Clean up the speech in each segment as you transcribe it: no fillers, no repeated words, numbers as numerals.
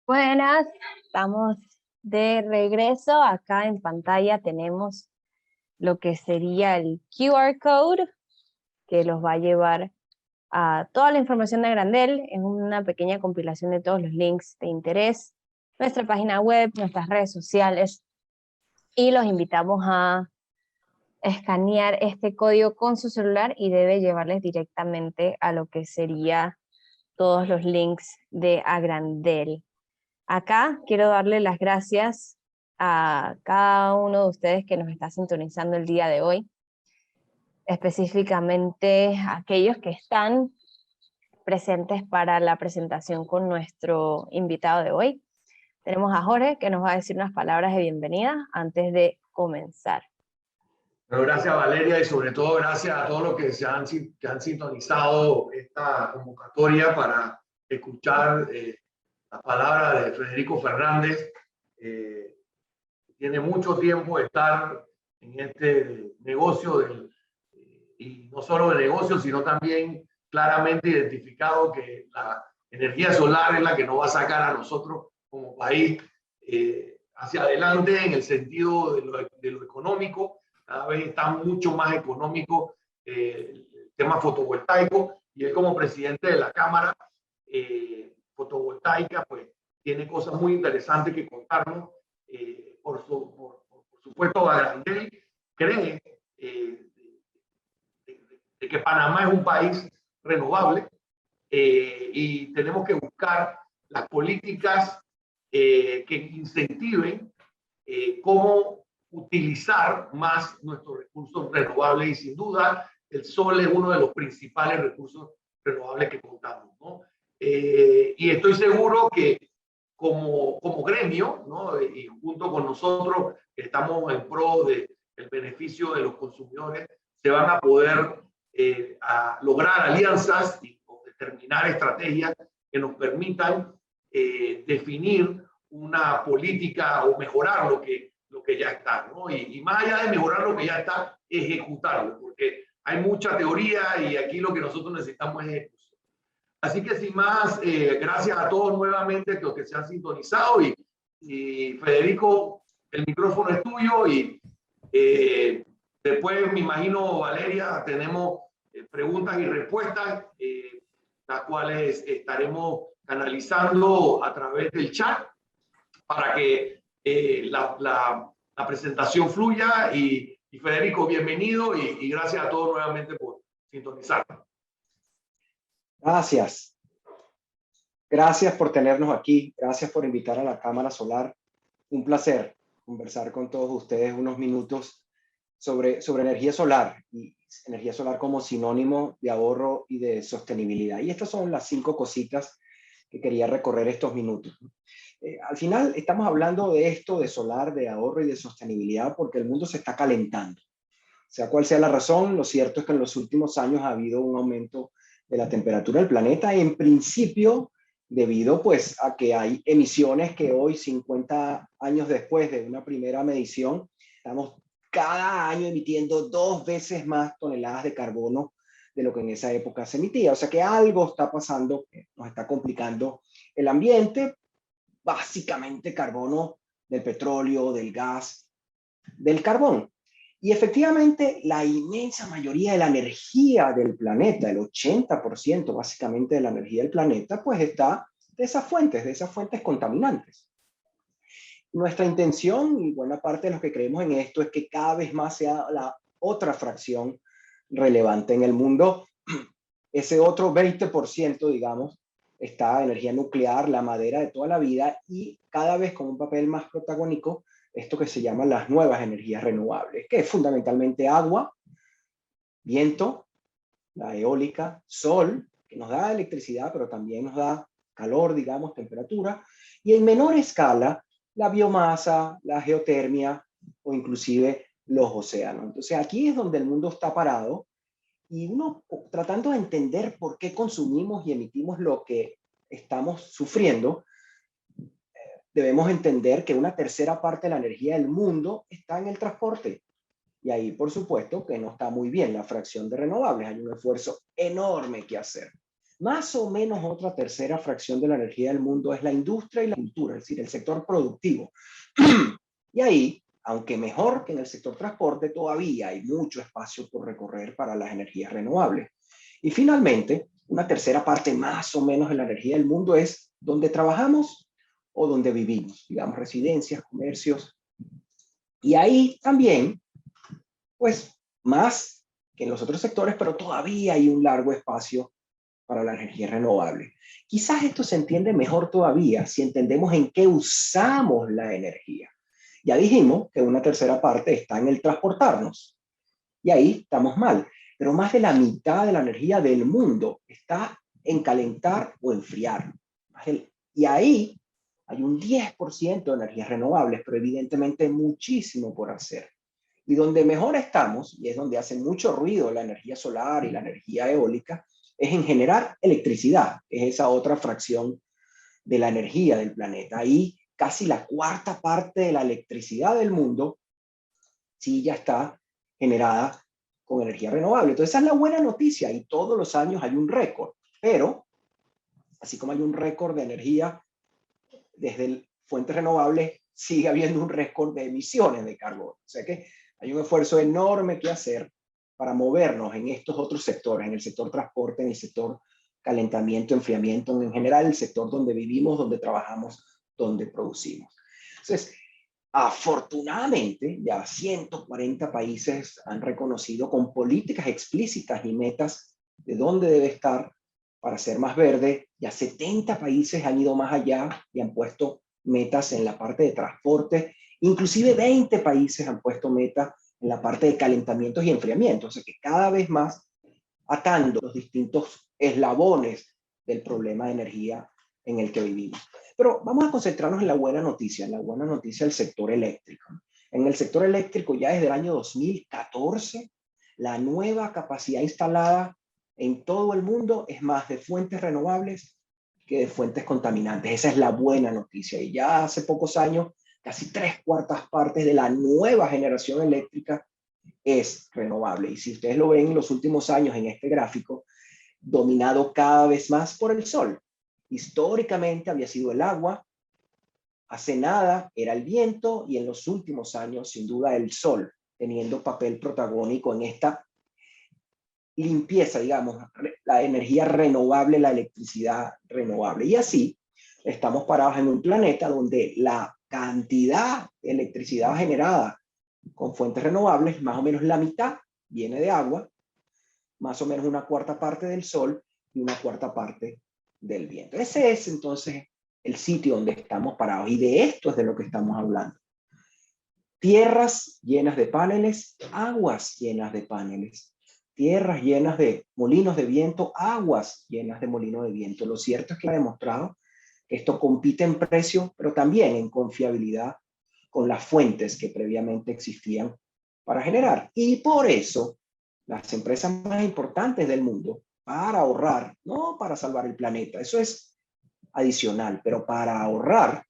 Buenas, estamos de regreso. Acá en pantalla tenemos lo que sería el QR code que los va a llevar a toda la información de Agrandel en una pequeña compilación de todos los links de interés, nuestra página web, nuestras redes sociales, y los invitamos a escanear este código con su celular y debe llevarles directamente a lo que sería todos los links de Agrandel. Acá quiero darle las gracias a cada uno de ustedes que nos está sintonizando el día de hoy, específicamente a aquellos que están presentes para la presentación con nuestro invitado de hoy. Tenemos a Jorge que nos va a decir unas palabras de bienvenida antes de comenzar. Bueno, gracias Valeria y sobre todo gracias a todos los que han sintonizado esta convocatoria para escuchar la palabra de Federico Fernández. Tiene mucho tiempo de estar en este negocio y no solo de negocio, sino también claramente identificado que la energía solar es la que nos va a sacar a nosotros como país hacia adelante en el sentido de lo económico. Cada vez está mucho más económico el tema fotovoltaico, y él como presidente de la Cámara Fotovoltaica pues tiene cosas muy interesantes que contarnos. Por supuesto, Agrandel cree de que Panamá es un país renovable y tenemos que buscar las políticas que incentiven cómo utilizar más nuestros recursos renovables, y sin duda el sol es uno de los principales recursos renovables que contamos, ¿no? Y estoy seguro que como gremio, ¿no? Y junto con nosotros que estamos en pro del beneficio de los consumidores, se van a poder a lograr alianzas y determinar estrategias que nos permitan definir una política o mejorar lo que ya está, ¿no? Y más allá de mejorar lo que ya está, ejecutarlo, porque hay mucha teoría y aquí lo que nosotros necesitamos es ejecución. Así que sin más, gracias a todos nuevamente los que se han sintonizado y Federico, el micrófono es tuyo y después me imagino, Valeria, tenemos preguntas y respuestas, las cuales estaremos canalizando a través del chat para que la presentación fluya. Y Federico, bienvenido y gracias a todos nuevamente por sintonizar. Gracias. Gracias por tenernos aquí. Gracias por invitar a la Cámara Solar. Un placer conversar con todos ustedes unos minutos sobre energía solar y energía solar como sinónimo de ahorro y de sostenibilidad. Y estas son las 5 cositas que quería recorrer estos minutos. Al final estamos hablando de esto, de solar, de ahorro y de sostenibilidad, porque el mundo se está calentando. Sea cual sea la razón, lo cierto es que en los últimos años ha habido un aumento de la temperatura del planeta, en principio debido pues a que hay emisiones que hoy, 50 años después de una primera medición, estamos cada año emitiendo 2 veces más toneladas de carbono de lo que en esa época se emitía. O sea que algo está pasando que nos está complicando el ambiente, básicamente carbono del petróleo, del gas, del carbón. Y efectivamente, la inmensa mayoría de la energía del planeta, el 80% básicamente de la energía del planeta, pues está de esas fuentes contaminantes. Nuestra intención, y buena parte de los que creemos en esto, es que cada vez más sea la otra fracción relevante en el mundo. Ese otro 20%, digamos, está energía nuclear, la madera de toda la vida, y cada vez con un papel más protagónico esto que se llama las nuevas energías renovables, que es fundamentalmente agua, viento, la eólica, sol, que nos da electricidad, pero también nos da calor, digamos, temperatura, y en menor escala, la biomasa, la geotermia o inclusive los océanos. Entonces aquí es donde el mundo está parado y uno tratando de entender por qué consumimos y emitimos lo que estamos sufriendo, debemos entender que una tercera parte de la energía del mundo está en el transporte. Y ahí, por supuesto, que no está muy bien la fracción de renovables. Hay un esfuerzo enorme que hacer. Más o menos otra tercera fracción de la energía del mundo es la industria y la cultura, es decir, el sector productivo. Y ahí, aunque mejor que en el sector transporte, todavía hay mucho espacio por recorrer para las energías renovables. Y finalmente, una tercera parte más o menos de la energía del mundo es donde trabajamos o donde vivimos, digamos, residencias, comercios. Y ahí también, pues, más que en los otros sectores, pero todavía hay un largo espacio para la energía renovable. Quizás esto se entiende mejor todavía si entendemos en qué usamos la energía. Ya dijimos que una tercera parte está en el transportarnos. Y ahí estamos mal. Pero más de la mitad de la energía del mundo está en calentar o enfriar. Y ahí hay un 10% de energías renovables, pero evidentemente muchísimo por hacer. Y donde mejor estamos, y es donde hace mucho ruido la energía solar y la energía eólica, es en generar electricidad, es esa otra fracción de la energía del planeta. Ahí casi la cuarta parte de la electricidad del mundo sí ya está generada con energía renovable. Entonces esa es la buena noticia y todos los años hay un récord, pero así como hay un récord de energía desde fuentes renovables, sigue habiendo un récord de emisiones de carbono. O sea que hay un esfuerzo enorme que hacer para movernos en estos otros sectores, en el sector transporte, en el sector calentamiento, enfriamiento, en general el sector donde vivimos, donde trabajamos, donde producimos. Entonces, afortunadamente, ya 140 países han reconocido con políticas explícitas y metas de dónde debe estar para ser más verde. Ya 70 países han ido más allá y han puesto metas en la parte de transporte. Inclusive 20 países han puesto metas en la parte de calentamientos y enfriamientos. O sea que cada vez más atando los distintos eslabones del problema de energía en el que vivimos. Pero vamos a concentrarnos en la buena noticia del sector eléctrico. En el sector eléctrico ya desde el año 2014, la nueva capacidad instalada en todo el mundo es más de fuentes renovables que de fuentes contaminantes. Esa es la buena noticia. Y ya hace pocos años, casi 3/4 partes de la nueva generación eléctrica es renovable. Y si ustedes lo ven en los últimos años en este gráfico, dominado cada vez más por el sol. Históricamente había sido el agua, hace nada era el viento y en los últimos años, sin duda, el sol, teniendo papel protagónico en esta limpieza, digamos, la energía renovable, la electricidad renovable. Y así estamos parados en un planeta donde la cantidad de electricidad generada con fuentes renovables, más o menos la mitad viene de agua, más o menos una cuarta parte del sol y una cuarta parte del viento. Ese es entonces el sitio donde estamos parados y de esto es de lo que estamos hablando. Tierras llenas de paneles, aguas llenas de paneles. Tierras llenas de molinos de viento, aguas llenas de molinos de viento. Lo cierto es que ha demostrado que esto compite en precio, pero también en confiabilidad con las fuentes que previamente existían para generar. Y por eso las empresas más importantes del mundo, para ahorrar, no para salvar el planeta, eso es adicional, pero para ahorrar,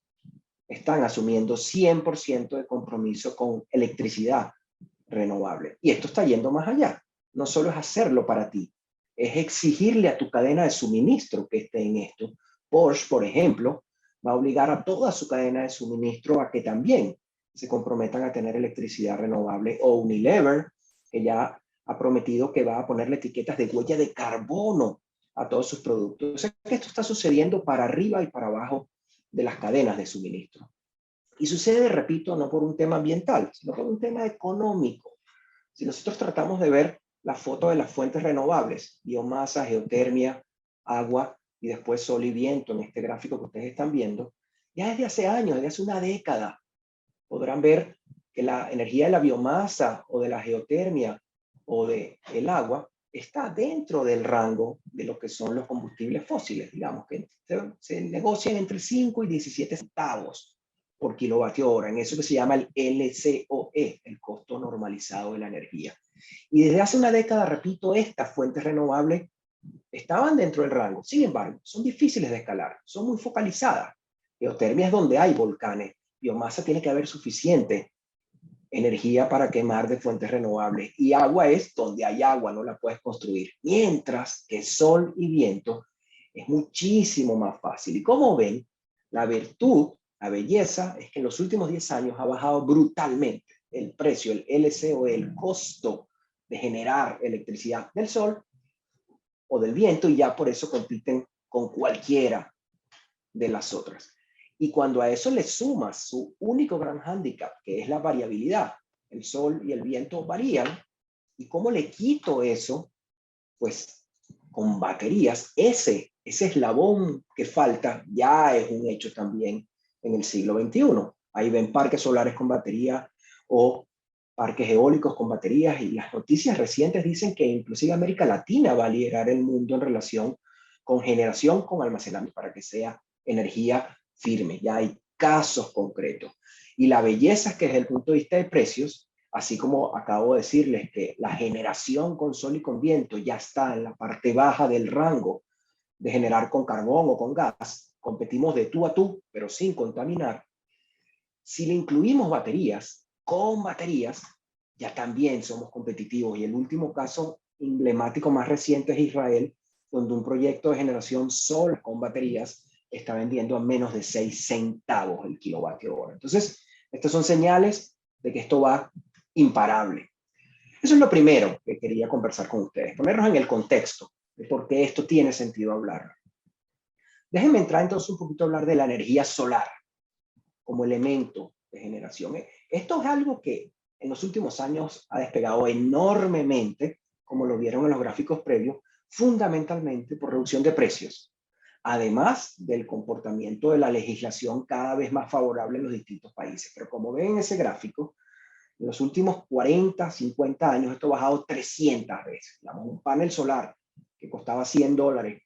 están asumiendo 100% de compromiso con electricidad renovable. Y esto está yendo más allá. No solo es hacerlo para ti, es exigirle a tu cadena de suministro que esté en esto. Porsche, por ejemplo, va a obligar a toda su cadena de suministro a que también se comprometan a tener electricidad renovable. O Unilever, que ya ha prometido que va a ponerle etiquetas de huella de carbono a todos sus productos. O sea, que esto está sucediendo para arriba y para abajo de las cadenas de suministro. Y sucede, repito, no por un tema ambiental, sino por un tema económico. Si nosotros tratamos de ver la foto de las fuentes renovables, biomasa, geotermia, agua y después sol y viento en este gráfico que ustedes están viendo, ya desde hace años, desde hace una década, podrán ver que la energía de la biomasa o de la geotermia o del agua está dentro del rango de lo que son los combustibles fósiles, digamos que se negocian entre 5 y 17 centavos por kilovatio hora, en eso que se llama el LCOE, el costo normalizado de la energía. Y desde hace una década, repito, estas fuentes renovables estaban dentro del rango. Sin embargo, son difíciles de escalar, son muy focalizadas. Geotermia es donde hay volcanes, biomasa tiene que haber suficiente energía para quemar de fuentes renovables y agua es donde hay agua, no la puedes construir. Mientras que sol y viento es muchísimo más fácil. Y como ven, la virtud, la belleza, es que en los últimos 10 años ha bajado brutalmente el precio, el LCOE, el costo de generar electricidad del sol o del viento, y ya por eso compiten con cualquiera de las otras. Y cuando a eso le sumas su único gran hándicap, que es la variabilidad, el sol y el viento varían, ¿y cómo le quito eso? Pues con baterías, ese eslabón que falta ya es un hecho también en el siglo XXI. Ahí ven parques solares con batería o parques eólicos con baterías, y las noticias recientes dicen que inclusive América Latina va a liderar el mundo en relación con generación con almacenamiento para que sea energía firme. Ya hay casos concretos. Y la belleza es que desde el punto de vista de precios, así como acabo de decirles que la generación con sol y con viento ya está en la parte baja del rango de generar con carbón o con gas, competimos de tú a tú, pero sin contaminar. Si le incluimos baterías, con baterías, ya también somos competitivos. Y el último caso emblemático más reciente es Israel, donde un proyecto de generación solar con baterías está vendiendo a menos de 6 centavos el kilovatio hora. Entonces, estas son señales de que esto va imparable. Eso es lo primero que quería conversar con ustedes, ponernos en el contexto de por qué esto tiene sentido hablar. Déjenme entrar entonces un poquito a hablar de la energía solar como elemento de generación. Esto es algo que en los últimos años ha despegado enormemente, como lo vieron en los gráficos previos, fundamentalmente por reducción de precios, además del comportamiento de la legislación cada vez más favorable en los distintos países. Pero como ven en ese gráfico, en los últimos 40, 50 años esto ha bajado 300 veces. Digamos, un panel solar que costaba $100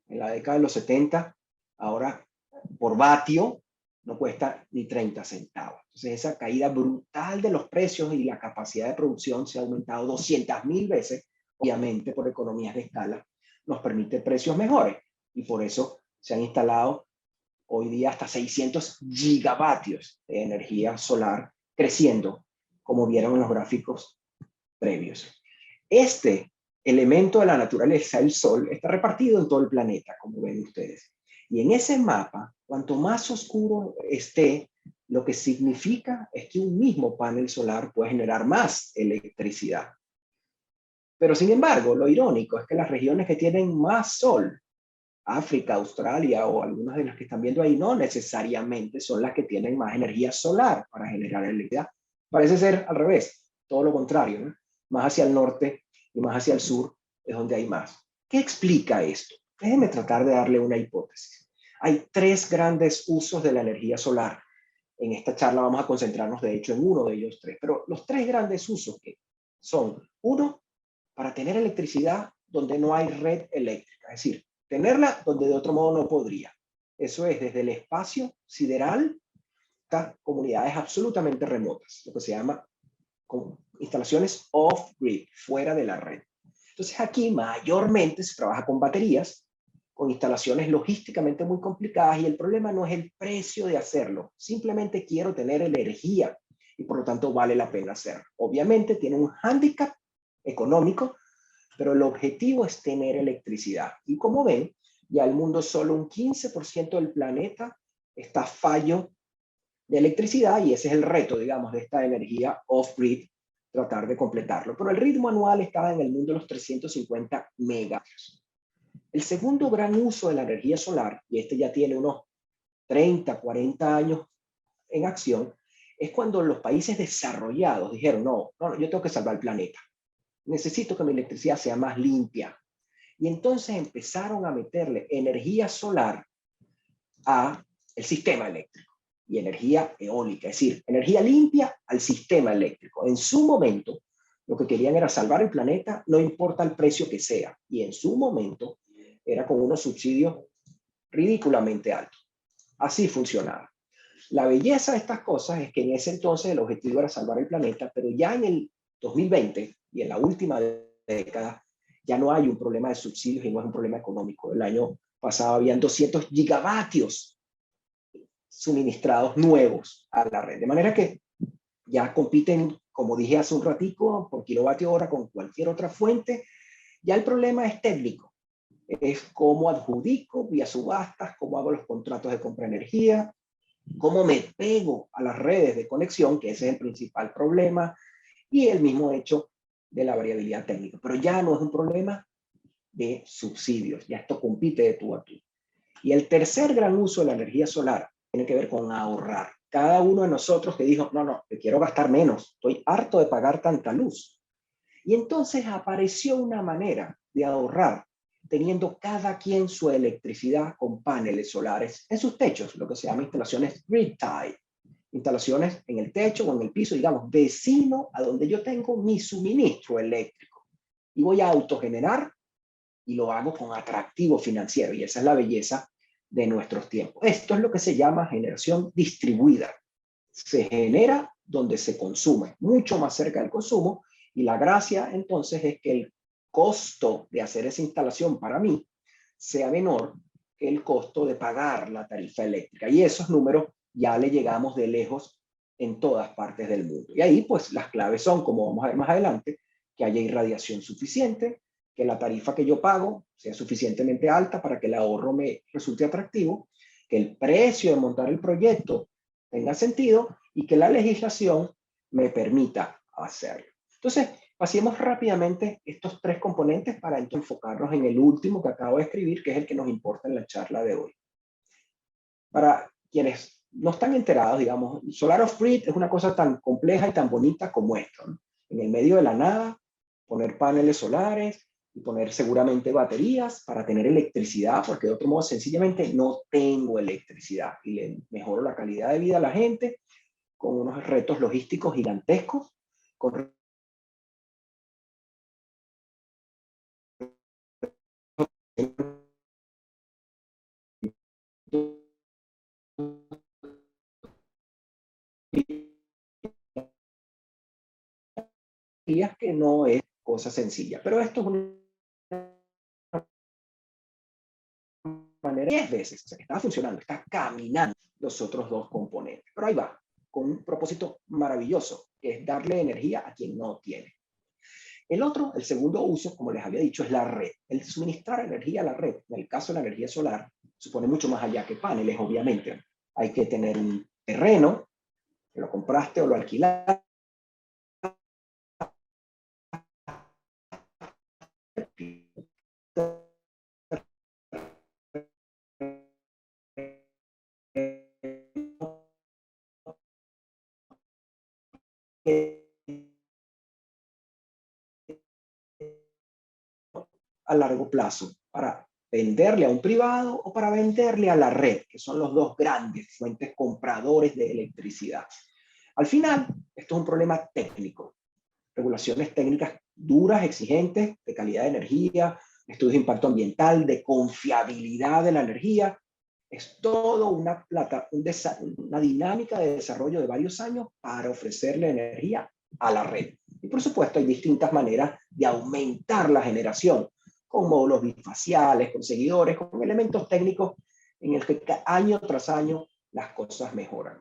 en la década de los 70, ahora por vatio no cuesta ni 30 centavos. Entonces esa caída brutal de los precios y la capacidad de producción se ha aumentado 200,000 veces, obviamente por economías de escala, nos permite precios mejores, y por eso se han instalado hoy día hasta 600 gigavatios de energía solar, creciendo, como vieron en los gráficos previos. Este elemento de la naturaleza, el sol, está repartido en todo el planeta, como ven ustedes. Y en ese mapa, cuanto más oscuro esté, lo que significa es que un mismo panel solar puede generar más electricidad. Pero sin embargo, lo irónico es que las regiones que tienen más sol, África, Australia o algunas de las que están viendo ahí, no necesariamente son las que tienen más energía solar para generar electricidad. Parece ser al revés, todo lo contrario, ¿no? Más hacia el norte y más hacia el sur es donde hay más. ¿Qué explica esto? Déjenme tratar de darle una hipótesis. Hay 3 grandes usos de la energía solar. En esta charla vamos a concentrarnos, de hecho, en uno de ellos 3. Pero los 3 grandes usos que son: uno, para tener electricidad donde no hay red eléctrica, es decir, tenerla donde de otro modo no podría. Eso es desde el espacio sideral hasta comunidades absolutamente remotas, lo que se llama instalaciones off-grid, fuera de la red. Entonces aquí mayormente se trabaja con baterías, con instalaciones logísticamente muy complicadas, y el problema no es el precio de hacerlo, simplemente quiero tener energía y por lo tanto vale la pena hacerlo. Obviamente tiene un hándicap económico, pero el objetivo es tener electricidad. Y como ven, ya el mundo, solo un 15% del planeta está fallo de electricidad, y ese es el reto, digamos, de esta energía off-grid, tratar de completarlo. Pero el ritmo anual está en el mundo de los 350 megavatios. El segundo gran uso de la energía solar, y este ya tiene unos 30, 40 años en acción, es cuando los países desarrollados dijeron, no, yo tengo que salvar el planeta. Necesito que mi electricidad sea más limpia. Y entonces empezaron a meterle energía solar a el sistema eléctrico y energía eólica, es decir, energía limpia al sistema eléctrico. En su momento, lo que querían era salvar el planeta, no importa el precio que sea. Y en su momento era con unos subsidios ridículamente altos. Así funcionaba. La belleza de estas cosas es que en ese entonces el objetivo era salvar el planeta, pero ya en el 2020 y en la última década ya no hay un problema de subsidios y no es un problema económico. El año pasado habían 200 gigavatios suministrados nuevos a la red, de manera que ya compiten, como dije hace un ratico, por kilovatio hora con cualquier otra fuente. Ya el problema es técnico, es cómo adjudico vía subastas, cómo hago los contratos de compra de energía, cómo me pego a las redes de conexión, que ese es el principal problema, y el mismo hecho de la variabilidad técnica. Pero ya no es un problema de subsidios, ya esto compite de tú a tú. Y el tercer gran uso de la energía solar tiene que ver con ahorrar. Cada uno de nosotros que dijo, no, que quiero gastar menos, estoy harto de pagar tanta luz. Y entonces apareció una manera de ahorrar teniendo cada quien su electricidad con paneles solares en sus techos, lo que se llama instalaciones grid tie, instalaciones en el techo o en el piso, digamos, vecino a donde yo tengo mi suministro eléctrico. Y voy a autogenerar y lo hago con atractivo financiero, y esa es la belleza de nuestros tiempos. Esto es lo que se llama generación distribuida. Se genera donde se consume, mucho más cerca del consumo, y la gracia entonces es que el costo de hacer esa instalación para mí sea menor que el costo de pagar la tarifa eléctrica. Y esos números ya le llegamos de lejos en todas partes del mundo. Y ahí pues las claves son, como vamos a ver más adelante, que haya irradiación suficiente, que la tarifa que yo pago sea suficientemente alta para que el ahorro me resulte atractivo, que el precio de montar el proyecto tenga sentido y que la legislación me permita hacerlo. Entonces, pasemos rápidamente estos tres componentes para enfocarnos en el último que acabo de escribir, que es el que nos importa en la charla de hoy. Para quienes no están enterados, digamos, Solar Off-Grid es una cosa tan compleja y tan bonita como esto, ¿no? En el medio de la nada, poner paneles solares y poner seguramente baterías para tener electricidad, porque de otro modo sencillamente no tengo electricidad y le mejoro la calidad de vida a la gente con unos retos logísticos gigantescos, con que no es cosa sencilla. Pero esto es una manera 10 veces, o sea, que está funcionando, está caminando los otros dos componentes. Pero ahí va, con un propósito maravilloso, que es darle energía a quien no tiene. El otro, el segundo uso, como les había dicho, es la red. El suministrar energía a la red, en el caso de la energía solar, supone mucho más allá que paneles, obviamente. Hay que tener un terreno, que lo compraste o lo alquilaste, a largo plazo para venderle a un privado o para venderle a la red, que son los dos grandes fuentes compradores de electricidad. Al final, esto es un problema técnico. Regulaciones técnicas duras, exigentes, de calidad de energía, estudios de impacto ambiental, de confiabilidad de la energía. Es todo una dinámica de desarrollo de varios años para ofrecerle energía a la red. Y por supuesto hay distintas maneras de aumentar la generación, con módulos bifaciales, con seguidores, con elementos técnicos en el que año tras año las cosas mejoran.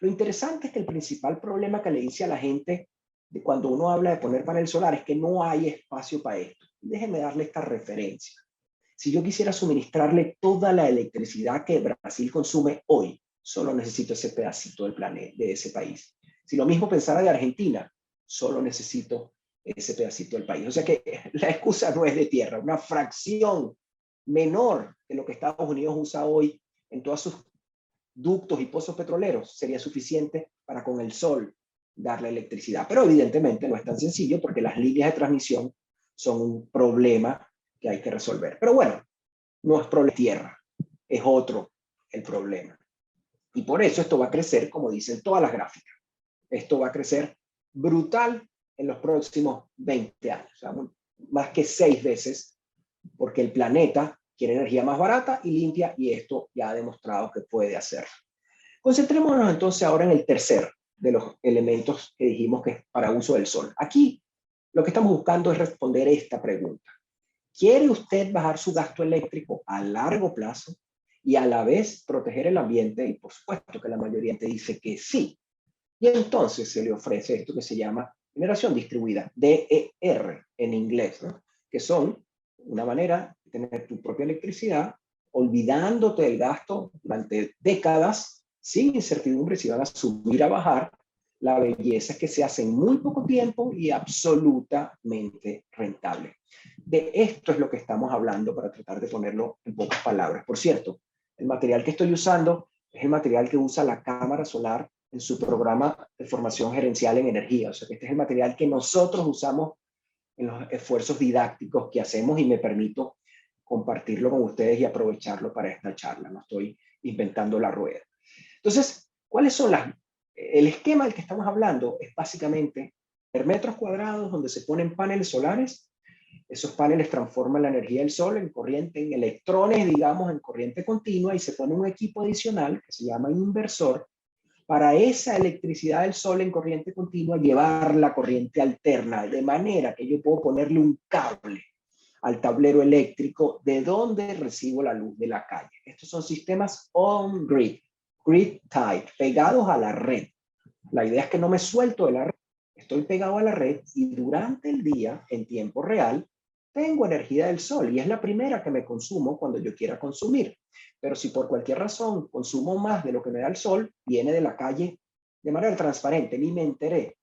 Lo interesante es que el principal problema que le dice a la gente de cuando uno habla de poner panel solar es que no hay espacio para esto. Déjenme darle esta referencia. Si yo quisiera suministrarle toda la electricidad que Brasil consume hoy, solo necesito ese pedacito del planeta, de ese país. Si lo mismo pensara de Argentina, solo necesito ese pedacito del país. O sea que la excusa no es de tierra, una fracción menor de lo que Estados Unidos usa hoy en todos sus ductos y pozos petroleros sería suficiente para con el sol darle electricidad. Pero evidentemente no es tan sencillo porque las líneas de transmisión son un problema que hay que resolver. Pero bueno, no es problema de tierra, es otro el problema. Y por eso esto va a crecer, como dicen todas las gráficas. Esto va a crecer brutal en los próximos 20 años, o sea, más que 6 veces, porque el planeta quiere energía más barata y limpia, y esto ya ha demostrado que puede hacerlo. Concentrémonos entonces ahora en el tercer de los elementos que dijimos que es para uso del sol. Aquí lo que estamos buscando es responder esta pregunta. ¿Quiere usted bajar su gasto eléctrico a largo plazo y a la vez proteger el ambiente? Y por supuesto que la mayoría te dice que sí. Y entonces se le ofrece esto que se llama generación distribuida, DER en inglés, ¿no? Que son una manera tener tu propia electricidad, olvidándote del gasto durante décadas, sin incertidumbre si van a subir, a bajar. La belleza es que se hace en muy poco tiempo y absolutamente rentable. De esto es lo que estamos hablando para tratar de ponerlo en pocas palabras. Por cierto, el material que estoy usando es el material que usa la Cámara Solar en su programa de formación gerencial en energía. O sea que este es el material que nosotros usamos en los esfuerzos didácticos que hacemos y me permito compartirlo con ustedes y aprovecharlo para esta charla. No estoy inventando la rueda. Entonces, ¿cuáles son las? El esquema del que estamos hablando es básicamente metros cuadrados donde se ponen paneles solares. Esos paneles transforman la energía del sol en corriente, en electrones, digamos, en corriente continua, y se pone un equipo adicional que se llama inversor para esa electricidad del sol en corriente continua llevar la corriente alterna, de manera que yo puedo ponerle un cable al tablero eléctrico de donde recibo la luz de la calle. Estos son sistemas on-grid, grid-tied, pegados a la red. La idea es que no me suelto de la red, estoy pegado a la red y durante el día, en tiempo real, tengo energía del sol y es la primera que me consumo cuando yo quiera consumir. Pero si por cualquier razón consumo más de lo que me da el sol, viene de la calle de manera transparente, ni me enteré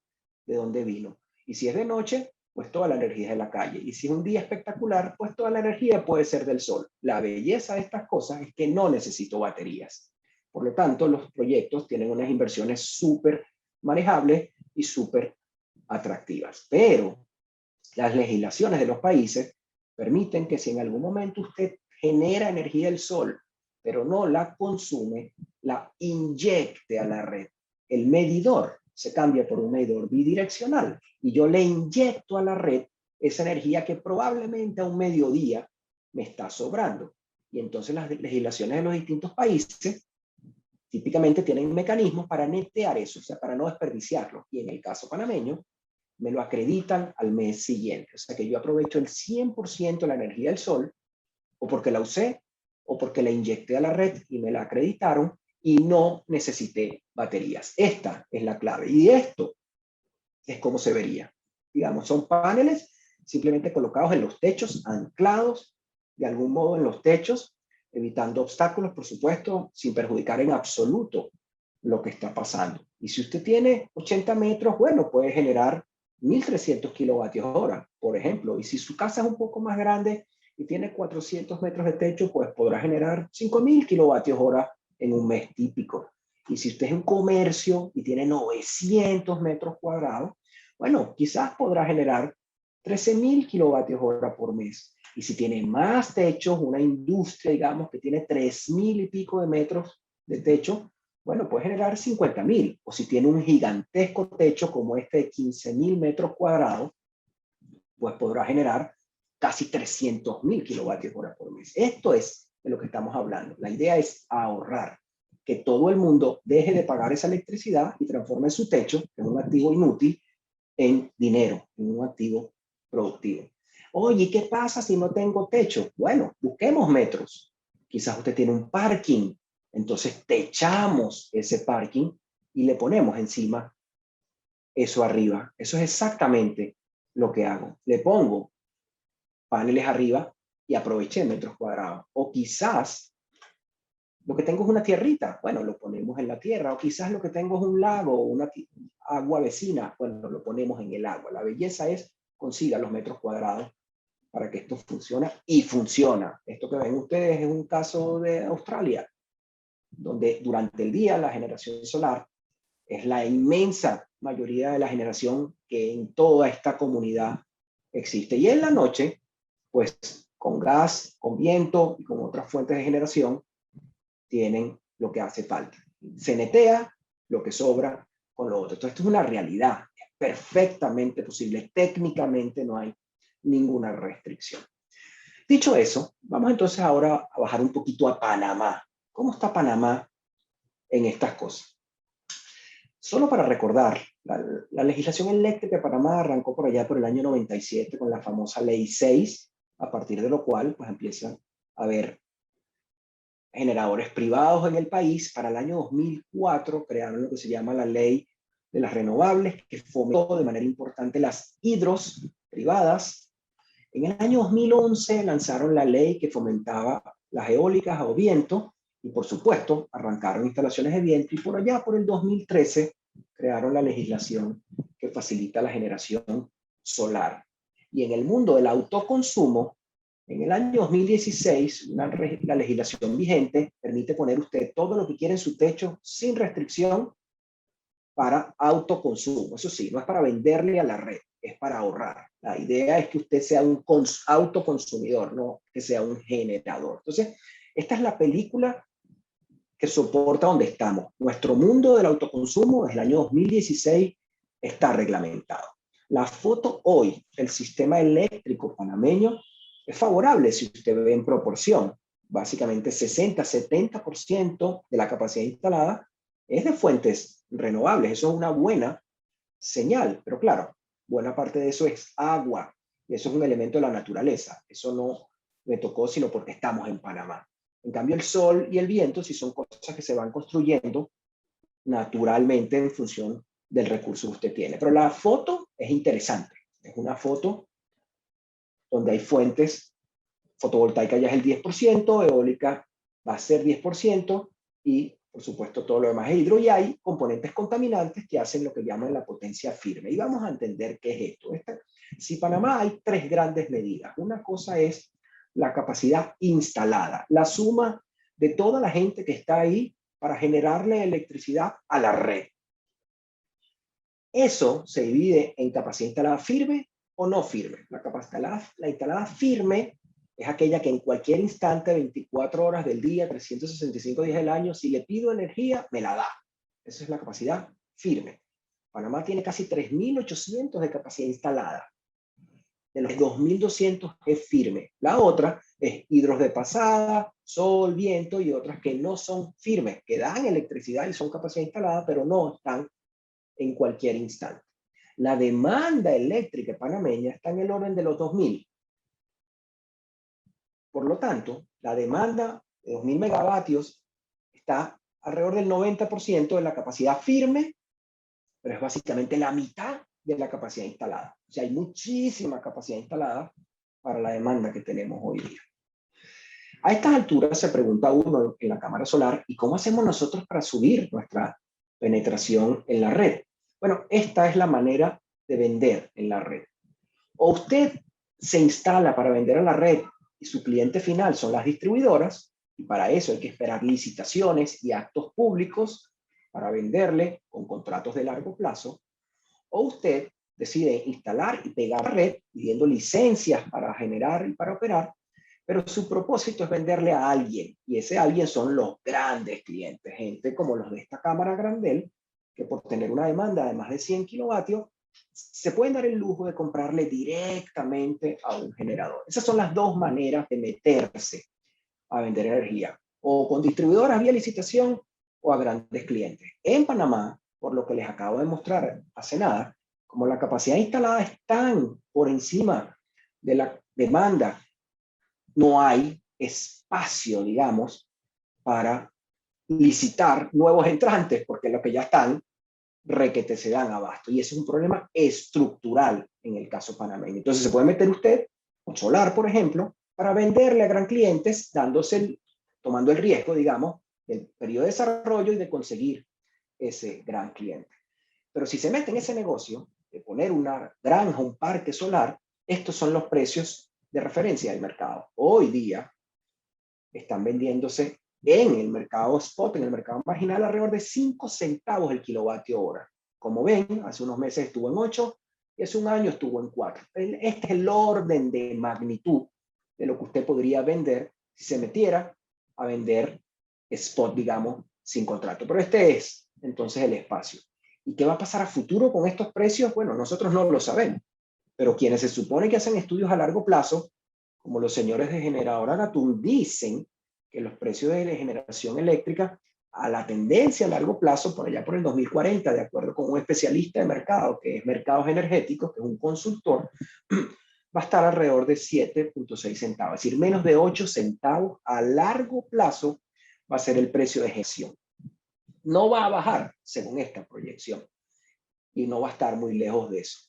de dónde vino. Y si es de noche, pues toda la energía es de la calle. Y si es un día espectacular, pues toda la energía puede ser del sol. La belleza de estas cosas es que no necesito baterías. Por lo tanto, los proyectos tienen unas inversiones súper manejables y súper atractivas. Pero las legislaciones de los países permiten que si en algún momento usted genera energía del sol, pero no la consume, la inyecte a la red. El medidor se cambia por un medidor bidireccional y yo le inyecto a la red esa energía que probablemente a un mediodía me está sobrando. Y entonces las legislaciones de los distintos países típicamente tienen mecanismos para netear eso, o sea, para no desperdiciarlo. Y en el caso panameño, me lo acreditan al mes siguiente. O sea que yo aprovecho el 100% de la energía del sol, o porque la usé, o porque la inyecté a la red y me la acreditaron y no necesité baterías. Esta es la clave. Y esto es como se vería. Digamos, son paneles simplemente colocados en los techos, anclados de algún modo en los techos, evitando obstáculos, por supuesto, sin perjudicar en absoluto lo que está pasando. Y si usted tiene 80 metros, bueno, puede generar 1.300 kilovatios hora, por ejemplo. Y si su casa es un poco más grande y tiene 400 metros de techo, pues podrá generar 5.000 kilovatios hora en un mes típico. Y si usted es un comercio y tiene 900 metros cuadrados, bueno, quizás podrá generar 13.000 kilovatios hora por mes. Y si tiene más techos, una industria, digamos, que tiene 3.000 y pico de metros de techo, bueno, puede generar 50.000. O si tiene un gigantesco techo como este de 15.000 metros cuadrados, pues podrá generar casi 300.000 kilovatios hora por mes. Esto es de lo que estamos hablando. La idea es ahorrar, que todo el mundo deje de pagar esa electricidad y transforme su techo, que es un activo inútil, en dinero, en un activo productivo. Oye, ¿qué pasa si no tengo techo? Bueno, busquemos metros. Quizás usted tiene un parking, entonces techamos ese parking y le ponemos encima eso arriba. Eso es exactamente lo que hago. Le pongo paneles arriba y aproveché metros cuadrados. O quizás lo que tengo es una tierrita, bueno, lo ponemos en la tierra. O quizás lo que tengo es un lago o una agua vecina, bueno, lo ponemos en el agua. La belleza es consiga los metros cuadrados para que esto funcione y funciona. Esto que ven ustedes es un caso de Australia, donde durante el día la generación solar es la inmensa mayoría de la generación que en toda esta comunidad existe. Y en la noche, pues con gas, con viento y con otras fuentes de generación, tienen lo que hace falta. Se netea lo que sobra con lo otro. Entonces, esto es una realidad. Es perfectamente posible. Técnicamente no hay ninguna restricción. Dicho eso, vamos entonces ahora a bajar un poquito a Panamá. ¿Cómo está Panamá en estas cosas? Solo para recordar, la legislación eléctrica de Panamá arrancó por allá por el año 97 con la famosa Ley 6, a partir de lo cual pues empiezan a haber generadores privados en el país. Para el año 2004 crearon lo que se llama la Ley de las Renovables, que fomentó de manera importante las hidros privadas En el año 2011 lanzaron la ley que fomentaba las eólicas o viento, y por supuesto arrancaron instalaciones de viento, y por allá por el 2013 crearon la legislación que facilita la generación solar. Y en el mundo del autoconsumo, en el año 2016, la legislación vigente permite poner usted todo lo que quiere en su techo sin restricción para autoconsumo. Eso sí, no es para venderle a la red, es para ahorrar. La idea es que usted sea un autoconsumidor, no que sea un generador. Entonces, esta es la película que soporta donde estamos. Nuestro mundo del autoconsumo desde el año 2016 está reglamentado. La foto hoy, el sistema eléctrico panameño, es favorable si usted ve en proporción. Básicamente 60-70% de la capacidad instalada es de fuentes renovables. Eso es una buena señal, pero claro, buena parte de eso es agua. Y eso es un elemento de la naturaleza. Eso no me tocó sino porque estamos en Panamá. En cambio, el sol y el viento sí son cosas que se van construyendo naturalmente en función del recurso que usted tiene. Pero la foto es interesante. Es una foto donde hay fuentes, fotovoltaica ya es el 10%, eólica va a ser 10%, y por supuesto todo lo demás es hidro, y hay componentes contaminantes que hacen lo que llaman la potencia firme. Y vamos a entender qué es esto. Si Panamá hay tres grandes medidas. Una cosa es la capacidad instalada, la suma de toda la gente que está ahí para generarle electricidad a la red. Eso se divide en capacidad instalada firme o no firme. La instalada firme es aquella que en cualquier instante, 24 horas del día, 365 días del año, si le pido energía, me la da. Esa es la capacidad firme. Panamá tiene casi 3.800 de capacidad instalada. De los 2.200 es firme. La otra es hidros de pasada, sol, viento y otras que no son firmes, que dan electricidad y son capacidad instalada, pero no están en cualquier instante. La demanda eléctrica panameña está en el orden de los 2.000. Por lo tanto, la demanda de 2.000 megavatios está alrededor del 90% de la capacidad firme, pero es básicamente la mitad de la capacidad instalada. O sea, hay muchísima capacidad instalada para la demanda que tenemos hoy día. A estas alturas se pregunta uno en la cámara solar, ¿y cómo hacemos nosotros para subir nuestra penetración en la red? Bueno, esta es la manera de vender en la red. O usted se instala para vender a la red y su cliente final son las distribuidoras, y para eso hay que esperar licitaciones y actos públicos para venderle con contratos de largo plazo. O usted decide instalar y pegar la red pidiendo licencias para generar y para operar, pero su propósito es venderle a alguien, y ese alguien son los grandes clientes, gente como los de esta cámara Grandel, que por tener una demanda de más de 100 kilovatios, se pueden dar el lujo de comprarle directamente a un generador. Esas son las dos maneras de meterse a vender energía, o con distribuidoras vía licitación o a grandes clientes. En Panamá, por lo que les acabo de mostrar hace nada, como la capacidad instalada es tan por encima de la demanda, no hay espacio, digamos, para licitar nuevos entrantes, porque los que ya están requete se dan abasto. Y ese es un problema estructural en el caso panameño. Entonces se puede meter usted con solar, por ejemplo, para venderle a gran clientes, tomando el riesgo, digamos, del periodo de desarrollo y de conseguir ese gran cliente. Pero si se mete en ese negocio de poner una granja, un parque solar, estos son los precios de referencia del mercado. Hoy día están vendiéndose en el mercado spot, en el mercado marginal, alrededor de 5 centavos el kilovatio hora. Como ven, hace unos meses estuvo en 8 y hace un año estuvo en 4. Este es el orden de magnitud de lo que usted podría vender si se metiera a vender spot, digamos, sin contrato. Pero este es entonces el espacio. ¿Y qué va a pasar a futuro con estos precios? Bueno, nosotros no lo sabemos, pero quienes se supone que hacen estudios a largo plazo, como los señores de Generadora Anatum, dicen que los precios de la generación eléctrica a la tendencia a largo plazo, por allá por el 2040, de acuerdo con un especialista de mercado, que es Mercados Energéticos, que es un consultor, va a estar alrededor de 7.6 centavos, es decir, menos de 8 centavos a largo plazo va a ser el precio de gestión. No va a bajar, según esta proyección, y no va a estar muy lejos de eso.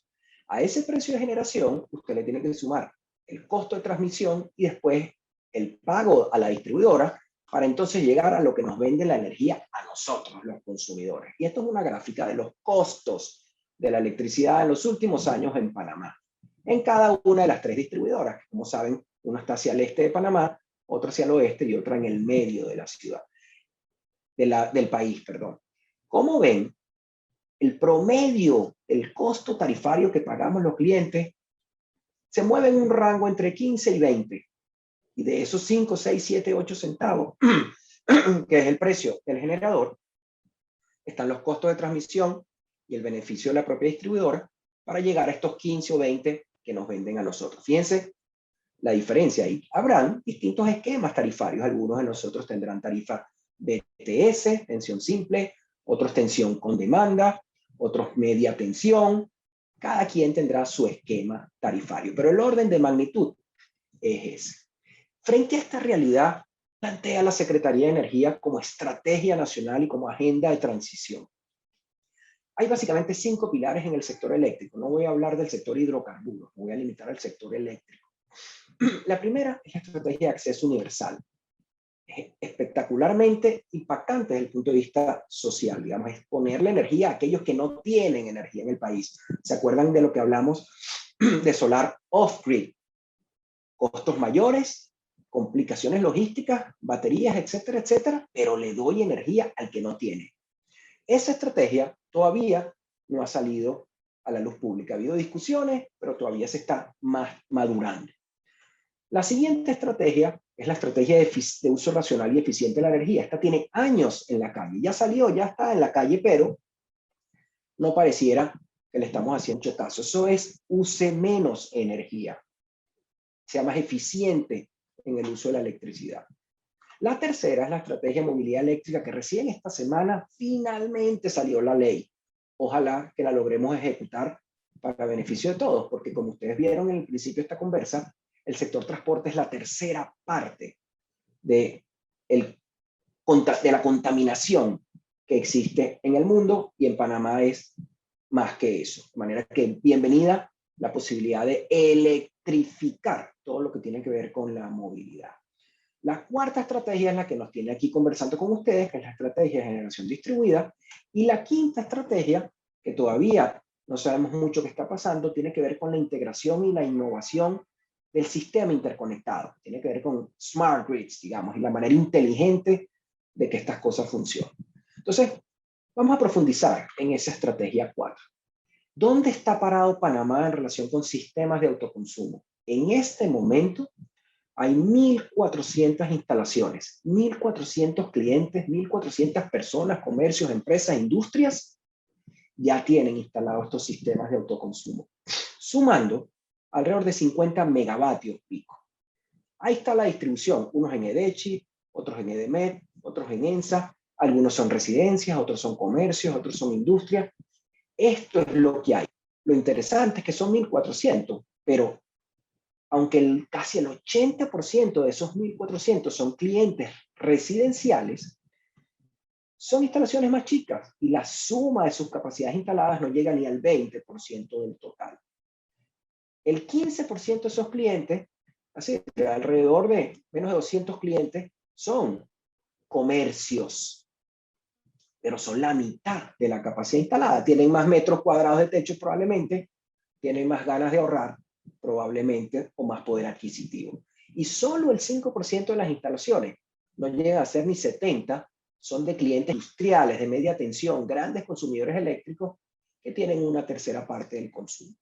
A ese precio de generación, usted le tiene que sumar el costo de transmisión y después el pago a la distribuidora para entonces llegar a lo que nos vende la energía a nosotros, los consumidores. Y esto es una gráfica de los costos de la electricidad en los últimos años en Panamá, en cada una de las 3 distribuidoras. Como saben, una está hacia el este de Panamá, otra hacia el oeste y otra en el medio de la ciudad, del país, perdón. Como ven, el promedio, el costo tarifario que pagamos los clientes se mueve en un rango entre 15 y 20. Y de esos 5, 6, 7, 8 centavos, que es el precio del generador, están los costos de transmisión y el beneficio de la propia distribuidora para llegar a estos 15 o 20 que nos venden a nosotros. Fíjense la diferencia ahí. Habrán distintos esquemas tarifarios. Algunos de nosotros tendrán tarifa BTS, tensión simple, otros tensión con demanda, otros media tensión. Cada quien tendrá su esquema tarifario, pero el orden de magnitud es ese. Frente a esta realidad, plantea la Secretaría de Energía como estrategia nacional y como agenda de transición. Hay básicamente 5 pilares en el sector eléctrico. No voy a hablar del sector hidrocarburos, me voy a limitar al sector eléctrico. La primera es la estrategia de acceso universal. Es espectacularmente impactante desde el punto de vista social, digamos, es ponerle energía a aquellos que no tienen energía en el país. ¿Se acuerdan de lo que hablamos de solar off-grid? Costos mayores, complicaciones logísticas, baterías, etcétera, etcétera, pero le doy energía al que no tiene. Esa estrategia todavía no ha salido a la luz pública. Ha habido discusiones, pero todavía se está madurando. La siguiente estrategia es la estrategia de uso racional y eficiente de la energía. Esta tiene años en la calle. Ya salió, ya está en la calle, pero no pareciera que le estamos haciendo mucho caso. Eso es, use menos energía. Sea más eficiente en el uso de la electricidad. La tercera es la estrategia de movilidad eléctrica, que recién esta semana finalmente salió la ley. Ojalá que la logremos ejecutar para beneficio de todos, porque como ustedes vieron en el principio de esta conversa, el sector transporte es la tercera parte de la contaminación que existe en el mundo, y en Panamá es más que eso. De manera que bienvenida la posibilidad de electrificar todo lo que tiene que ver con la movilidad. La cuarta estrategia es la que nos tiene aquí conversando con ustedes, que es la estrategia de generación distribuida. Y la quinta estrategia, que todavía no sabemos mucho qué está pasando, tiene que ver con la integración y la innovación del sistema interconectado. Tiene que ver con smart grids, digamos, y la manera inteligente de que estas cosas funcionen. Entonces, vamos a profundizar en esa estrategia 4. ¿Dónde está parado Panamá en relación con sistemas de autoconsumo? En este momento hay 1.400 instalaciones, 1.400 clientes, 1.400 personas, comercios, empresas, industrias, ya tienen instalados estos sistemas de autoconsumo, sumando alrededor de 50 megavatios pico. Ahí está la distribución, unos en EDECHI, otros en EDEMED, otros en ENSA, algunos son residencias, otros son comercios, otros son industrias. Esto es lo que hay. Lo interesante es que son 1.400, pero aunque casi el 80% de esos 1.400 son clientes residenciales, son instalaciones más chicas y la suma de sus capacidades instaladas no llega ni al 20% del total. El 15% de esos clientes, así que alrededor de menos de 200 clientes, son comercios, pero son la mitad de la capacidad instalada. Tienen más metros cuadrados de techo probablemente, tienen más ganas de ahorrar probablemente, o más poder adquisitivo. Y solo el 5% de las instalaciones, no llegan a ser ni 70, son de clientes industriales de media tensión, grandes consumidores eléctricos que tienen una tercera parte del consumo.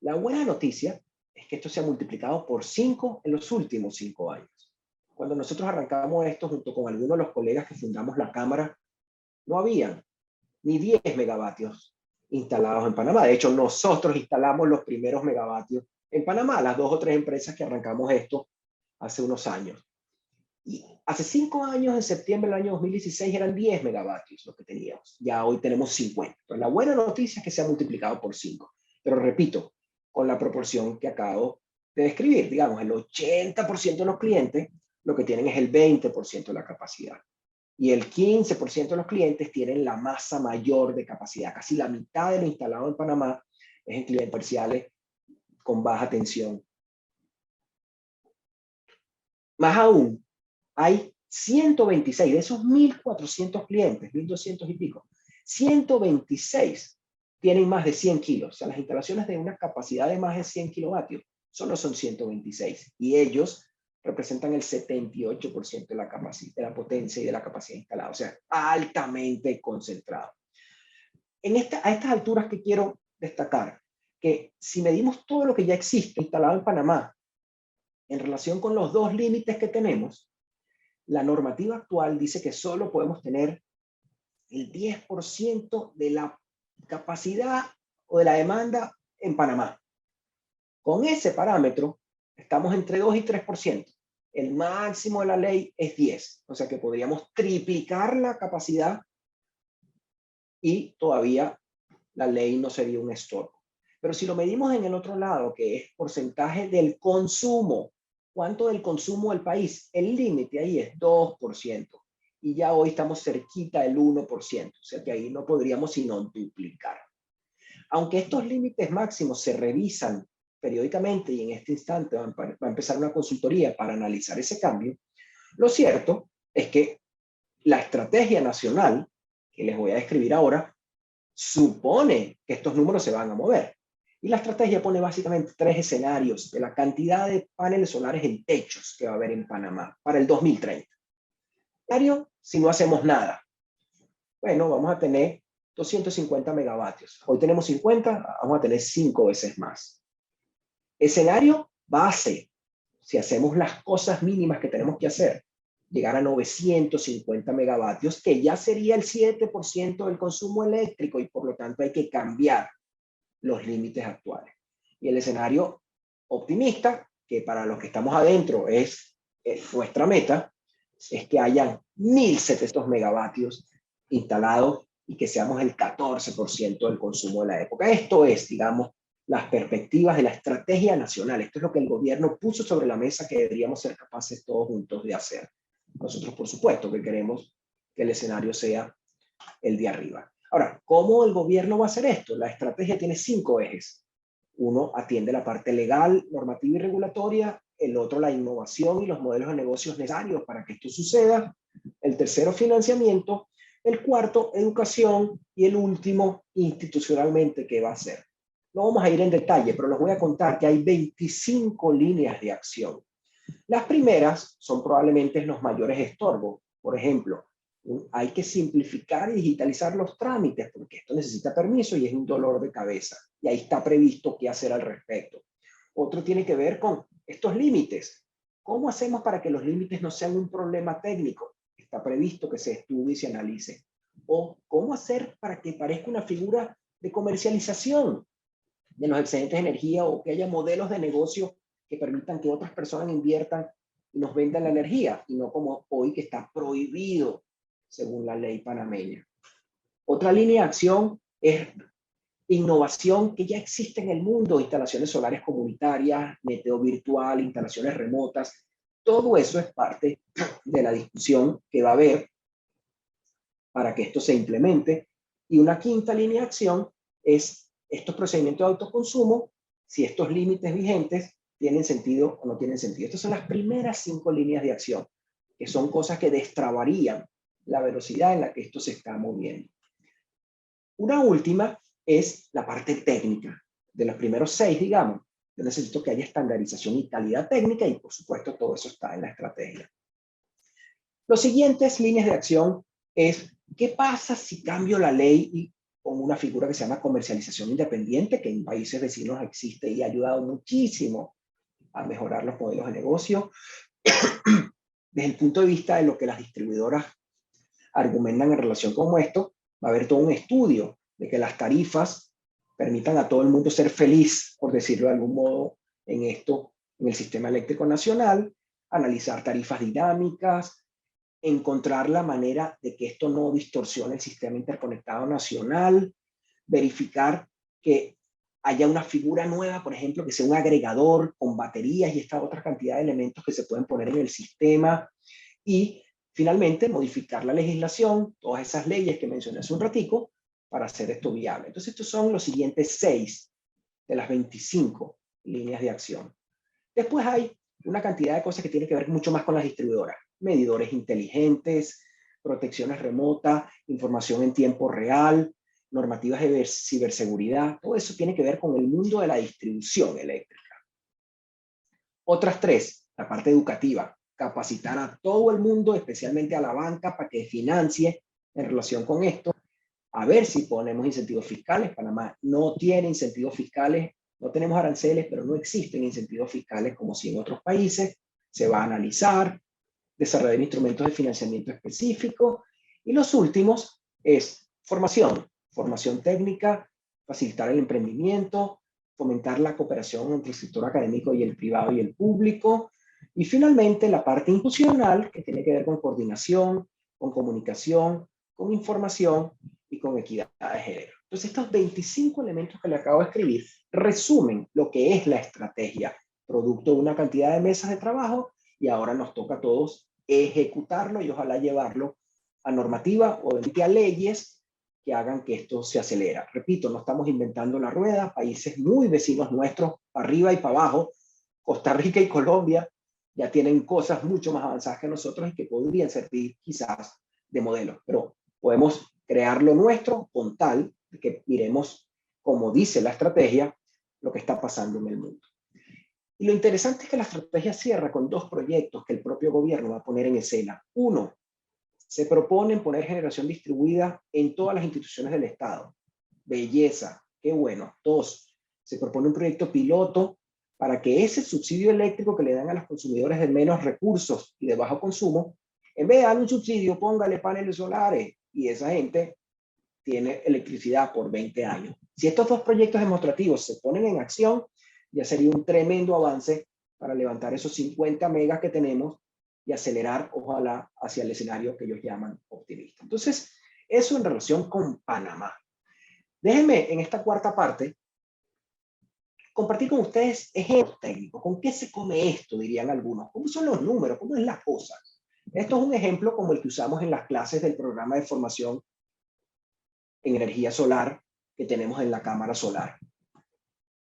La buena noticia es que esto se ha multiplicado por 5 en los últimos 5 años. Cuando nosotros arrancamos esto junto con algunos de los colegas que fundamos la Cámara, no habían ni 10 megavatios instalados en Panamá. De hecho, nosotros instalamos los primeros megavatios en Panamá, las 2 o 3 empresas que arrancamos esto hace unos años. Y hace 5 años, en septiembre del año 2016, eran 10 megavatios lo que teníamos. Ya hoy tenemos 50. Entonces, la buena noticia es que se ha multiplicado por 5. Pero repito, con la proporción que acabo de describir, digamos, el 80% de los clientes lo que tienen es el 20% de la capacidad. Y el 15% de los clientes tienen la masa mayor de capacidad. Casi la mitad de lo instalado en Panamá es en clientes comerciales con baja tensión Más aún, hay 126 de esos 1.400 clientes, 1.200 y pico, 126 tienen más de 100 kilos. O sea, las instalaciones de una capacidad de más de 100 kilovatios solo son 126. Y ellos representan el 78% de la capacidad, de la potencia y de la capacidad instalada. O sea, altamente concentrado. A estas alturas que quiero destacar, que si medimos todo lo que ya existe instalado en Panamá en relación con los dos límites que tenemos, la normativa actual dice que solo podemos tener el 10% de la capacidad o de la demanda en Panamá. Con ese parámetro, estamos entre 2 y 3%. El máximo de la ley es 10. O sea que podríamos triplicar la capacidad y todavía la ley no sería un estorbo. Pero si lo medimos en el otro lado, que es porcentaje del consumo, ¿cuánto del consumo del país? El límite ahí es 2%. Y ya hoy estamos cerquita del 1%. O sea que ahí no podríamos sino duplicar. Aunque estos límites máximos se revisan periódicamente y en este instante va a empezar una consultoría para analizar ese cambio, lo cierto es que la estrategia nacional, que les voy a describir ahora, supone que estos números se van a mover. Y la estrategia pone básicamente 3 escenarios de la cantidad de paneles solares en techos que va a haber en Panamá para el 2030. Escenario, si no hacemos nada. Bueno, vamos a tener 250 megavatios. Hoy tenemos 50, vamos a tener 5 veces más. Escenario base, si hacemos las cosas mínimas que tenemos que hacer, llegar a 950 megavatios, que ya sería el 7% del consumo eléctrico y por lo tanto hay que cambiar los límites actuales. Y el escenario optimista, que para los que estamos adentro es nuestra meta, es que hayan 1.700 megavatios instalados y que seamos el 14% del consumo de la época. Esto es, digamos, las perspectivas de la estrategia nacional. Esto es lo que el gobierno puso sobre la mesa que deberíamos ser capaces todos juntos de hacer. Nosotros, por supuesto, que queremos que el escenario sea el de arriba. Ahora, ¿cómo el gobierno va a hacer esto? La estrategia tiene 5 ejes. Uno atiende la parte legal, normativa y regulatoria. El otro, la innovación y los modelos de negocios necesarios para que esto suceda. El tercero, financiamiento. El cuarto, educación. Y el último, institucionalmente, ¿qué va a hacer? No vamos a ir en detalle, pero les voy a contar que hay 25 líneas de acción. Las primeras son probablemente los mayores estorbos. Por ejemplo, hay que simplificar y digitalizar los trámites, porque esto necesita permiso y es un dolor de cabeza. Y ahí está previsto qué hacer al respecto. Otro tiene que ver con estos límites. ¿Cómo hacemos para que los límites no sean un problema técnico? Está previsto que se estudie y se analice. O cómo hacer para que parezca una figura de comercialización de los excedentes de energía o que haya modelos de negocio que permitan que otras personas inviertan y nos vendan la energía, y no como hoy que está prohibido según la ley panameña. Otra línea de acción es innovación que ya existe en el mundo, instalaciones solares comunitarias, neteo virtual, instalaciones remotas. Todo eso es parte de la discusión que va a haber para que esto se implemente. Y una quinta línea de acción es estos procedimientos de autoconsumo, si estos límites vigentes tienen sentido o no tienen sentido. Estas son las primeras 5 líneas de acción, que son cosas que destrabarían la velocidad en la que esto se está moviendo. Una última es la parte técnica. De los primeros 6, digamos, yo necesito que haya estandarización y calidad técnica y, por supuesto, todo eso está en la estrategia. Los siguientes líneas de acción es, ¿qué pasa si cambio la ley y con una figura que se llama comercialización independiente, que en países vecinos existe y ha ayudado muchísimo a mejorar los modelos de negocio? Desde el punto de vista de lo que las distribuidoras argumentan en relación con esto, va a haber todo un estudio de que las tarifas permitan a todo el mundo ser feliz, por decirlo de algún modo, en esto, en el sistema eléctrico nacional, analizar tarifas dinámicas, encontrar la manera de que esto no distorsione el sistema interconectado nacional, verificar que haya una figura nueva, por ejemplo, que sea un agregador con baterías y esta otra cantidad de elementos que se pueden poner en el sistema, y finalmente modificar la legislación, todas esas leyes que mencioné hace un ratico, para hacer esto viable. Entonces estos son los siguientes 6 de las 25 líneas de acción. Después hay una cantidad de cosas que tienen que ver mucho más con las distribuidoras. Medidores inteligentes, protecciones remotas, información en tiempo real, normativas de ciberseguridad. Todo eso tiene que ver con el mundo de la distribución eléctrica. Otras tres, la parte educativa, capacitar a todo el mundo, especialmente a la banca, para que financie en relación con esto. A ver si ponemos incentivos fiscales. Panamá no tiene incentivos fiscales, no tenemos aranceles, pero no existen incentivos fiscales como si en otros países. Se va a analizar, desarrollar instrumentos de financiamiento específicos. Y los últimos es formación técnica, facilitar el emprendimiento, fomentar la cooperación entre el sector académico y el privado y el público. Y finalmente la parte institucional, que tiene que ver con coordinación, con comunicación, con información y con equidad de género. Entonces, estos 25 elementos que le acabo de escribir resumen lo que es la estrategia, producto de una cantidad de mesas de trabajo, y ahora nos toca a todos ejecutarlo y ojalá llevarlo a normativa o a leyes que hagan que esto se acelera. Repito, no estamos inventando la rueda, países muy vecinos nuestros, para arriba y para abajo, Costa Rica y Colombia, ya tienen cosas mucho más avanzadas que nosotros y que podrían servir quizás de modelo, pero podemos crear lo nuestro con tal de que miremos, como dice la estrategia, lo que está pasando en el mundo. Y lo interesante es que la estrategia cierra con dos proyectos que el propio gobierno va a poner en escena. Uno, se propone poner generación distribuida en todas las instituciones del Estado. Belleza, qué bueno. Dos, se propone un proyecto piloto para que ese subsidio eléctrico que le dan a los consumidores de menos recursos y de bajo consumo, en vez de darle un subsidio, póngale paneles solares y esa gente tiene electricidad por 20 años. Si estos dos proyectos demostrativos se ponen en acción, ya sería un tremendo avance para levantar esos 50 megas que tenemos y acelerar, ojalá, hacia el escenario que ellos llaman optimista. Entonces, eso en relación con Panamá. Déjenme en esta cuarta parte compartir con ustedes ejemplos técnicos. ¿Con qué se come esto? Dirían algunos. ¿Cómo son los números? ¿Cómo es la cosa? Esto es un ejemplo como el que usamos en las clases del programa de formación en energía solar que tenemos en la cámara solar.